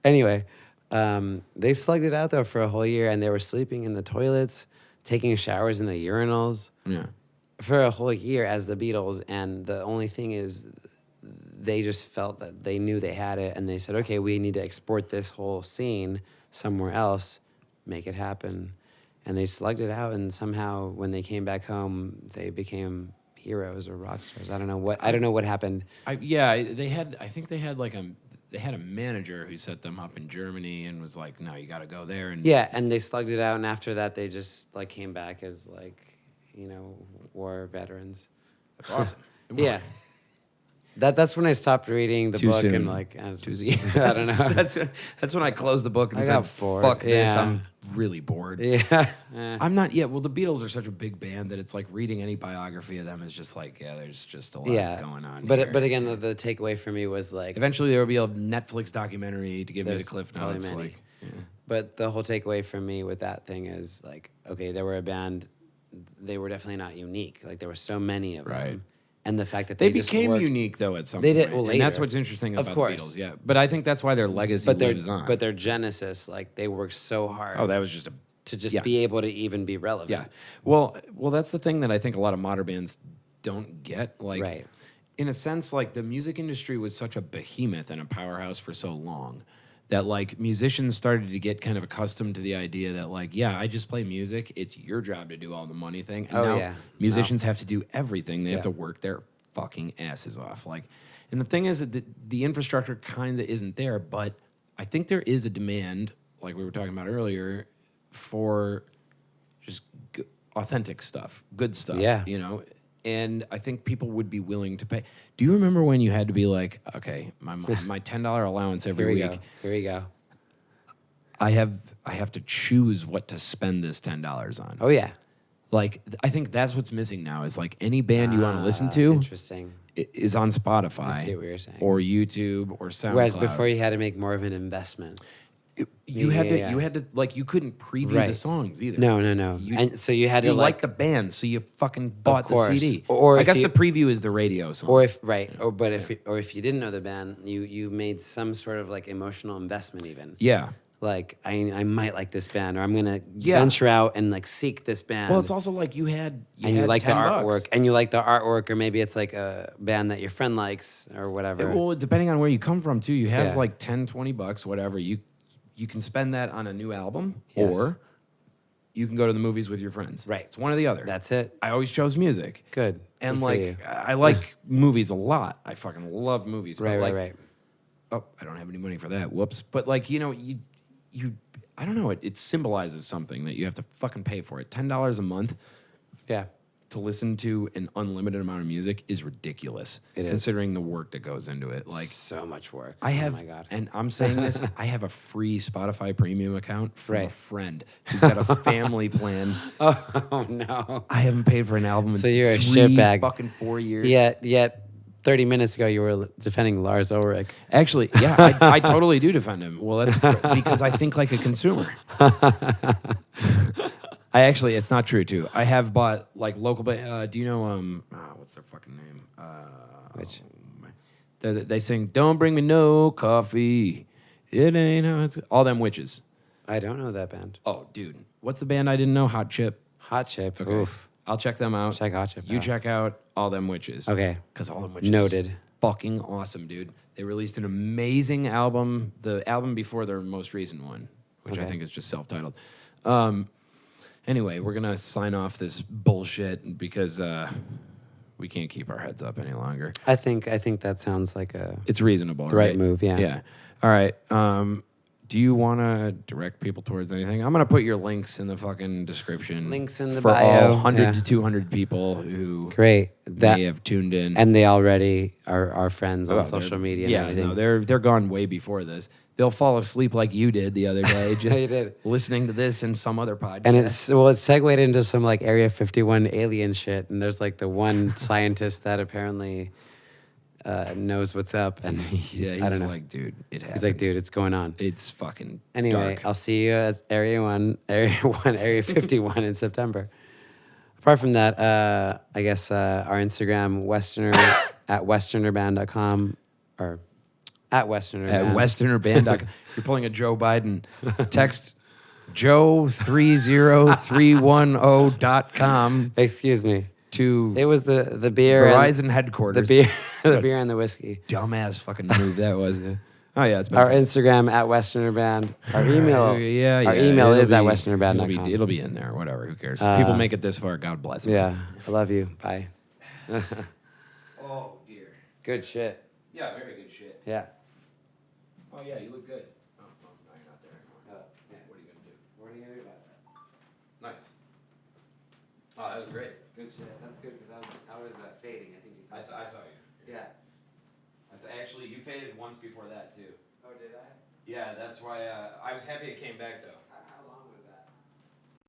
Anyway, they slugged it out though for a whole year, and they were sleeping in the toilets, taking showers in the urinals Yeah. for a whole year as the Beatles. And the only thing is, they just felt that they knew they had it, and they said, "Okay, we need to export this whole scene somewhere else, make it happen." And they slugged it out, and somehow when they came back home, they became heroes or rock stars. I don't know what happened. I think they had a manager who set them up in Germany and was like, "No, you got to go there." And Yeah, and they slugged it out, and after that, they just like came back as like, war veterans. that's awesome. Yeah. That's when I stopped reading the Too book soon. and like Too soon. I don't know. That's when I closed the book and I said, got bored. "Fuck this! Yeah. I'm really bored." Yeah. I'm not. Yeah. Well, the Beatles are such a big band that it's like reading any biography of them is just like, yeah, there's just a lot Yeah. going on. But here. but again, the takeaway for me was like, Eventually, there will be a Netflix documentary to give me the There's cliff probably notes. many. Like, yeah. but the whole takeaway for me with that thing is like, okay, they were a band. They were definitely not unique. Like there were so many of Right. them, and the fact that They just became worked- unique though at some They point. did- well, and that's later. what's interesting Of about course. the Beatles. Yeah, but I think that's why their legacy but their lives on. but their genesis, like they worked so hard. Oh, that was just to just yeah. be able to even be relevant. Yeah. Well, that's the thing that I think a lot of modern bands don't get. Like, Right. in a sense, like the music industry was such a behemoth and a powerhouse for so long that like musicians started to get kind of accustomed to the idea that like, yeah, I just play music. It's your job to do all the money thing. And Oh, now yeah. musicians have to do everything. They have to Yeah. work their fucking asses off. Like, and the thing is that the infrastructure kind of isn't there, but I think there is a demand, like we were talking about earlier, for just authentic stuff, good stuff. Yeah. And I think people would be willing to pay. Do you remember when you had to be like, okay, my $10 allowance every week? Here we go. I have to choose what to spend this $10 on. Oh yeah. Like I think that's what's missing now is like any band you want to listen to Interesting. is on Spotify I see what you're saying. or YouTube or SoundCloud. Whereas before you had to make more of an investment. you Yeah. had to like you couldn't preview the Right. songs either. No. You- And so you had You to like the band, so you fucking bought the course. CD. Or I if guess you- the preview is the radio song. or if if you didn't know the band, you made some sort of like emotional investment even. yeah. Like I might like this band, or I'm gonna Yeah. venture out and like seek this band. Well, it's also like you had you like the $10. artwork, and you like the artwork, or maybe it's like a band that your friend likes or whatever. Well, depending on where you come from too, you have Yeah. like $10, $20, whatever. You can spend that on a new album, Yes. or you can go to the movies with your friends. Right. It's one or the other. That's it. I always chose music. Good. And Good for like you. I like movies a lot. I fucking love movies. Right, but like, right. Oh, I don't have any money for that. Whoops. But like, you I don't know, it symbolizes something that you have to fucking pay for it. $10 a month Yeah. to listen to an unlimited amount of music is ridiculous. It is. Considering the work that goes into it. Like So much work. I have, Oh my god. and I'm saying this, I have a free Spotify premium account from a Right. friend who's got a family plan. Oh no. I haven't paid for an album in So you're a 3 shitbag. fucking 4 years. Yet 30 minutes ago you were defending Lars Ulrich. Actually, yeah, I totally do defend him. Well, that's because I think like a consumer. It's not true too. I have bought like local. Do you know what's their fucking name? Which? They sing "Don't Bring Me No Coffee." It ain't how it's all them witches. I don't know that band. Oh, dude, what's the band I didn't know? Hot Chip. Hot Chip. Okay. Oof. I'll check them out. Check Hot Chip You out. check out All Them Witches. Okay. Because All Them Witches Noted. is fucking awesome, dude. They released an amazing album, the album before their most recent one, which I Okay. think is just self-titled. Anyway, we're going to sign off this bullshit because we can't keep our heads up any longer. I think that sounds like It's reasonable, the right move, yeah. Yeah. All right. Do you want to direct people towards anything? I'm going to put your links in the fucking description. Links in the for bio, all 100 yeah. to 200 people who great. may have tuned in. And they already are our friends on Well, social they're- media and Yeah, everything. no, they're gone way before this. They'll fall asleep like you did the other day, just You did. listening to this and some other podcast. And it's segued into some like Area 51 alien shit. And there's like the one scientist that apparently knows what's up. And yeah, I don't he's know. like, dude, it happened. He's like, dude, it's going on. It's fucking Anyway, dark. I'll see you at Area 51 in September. Apart from that, I guess our Instagram, Westerner, at westernerband.com or at Westerner. At westernerband.com. You're pulling a Joe Biden. Text Joe30310.com Excuse me. to It was the beer. Verizon and headquarters. the beer and the whiskey. Dumbass fucking move that was. Oh, yeah, it's been Our fun. Instagram at Westernerband. Our email. Our email it'll is at be- westernerband.com. It'll be in there. Whatever. Who cares? If people make it this far. God bless them. Yeah. I love you. Bye. Oh dear. Good shit. Yeah, very good shit. Yeah. Oh yeah, you look good. Oh, no, you're not there anymore. Yeah. What are you gonna do? What are you gonna do about that? Nice. Oh, that was great. Good shit. That's good because I was fading. I think you. I saw you. Yeah. Actually, you faded once before that too. Oh, did I? Yeah, that's why I was happy it came back though.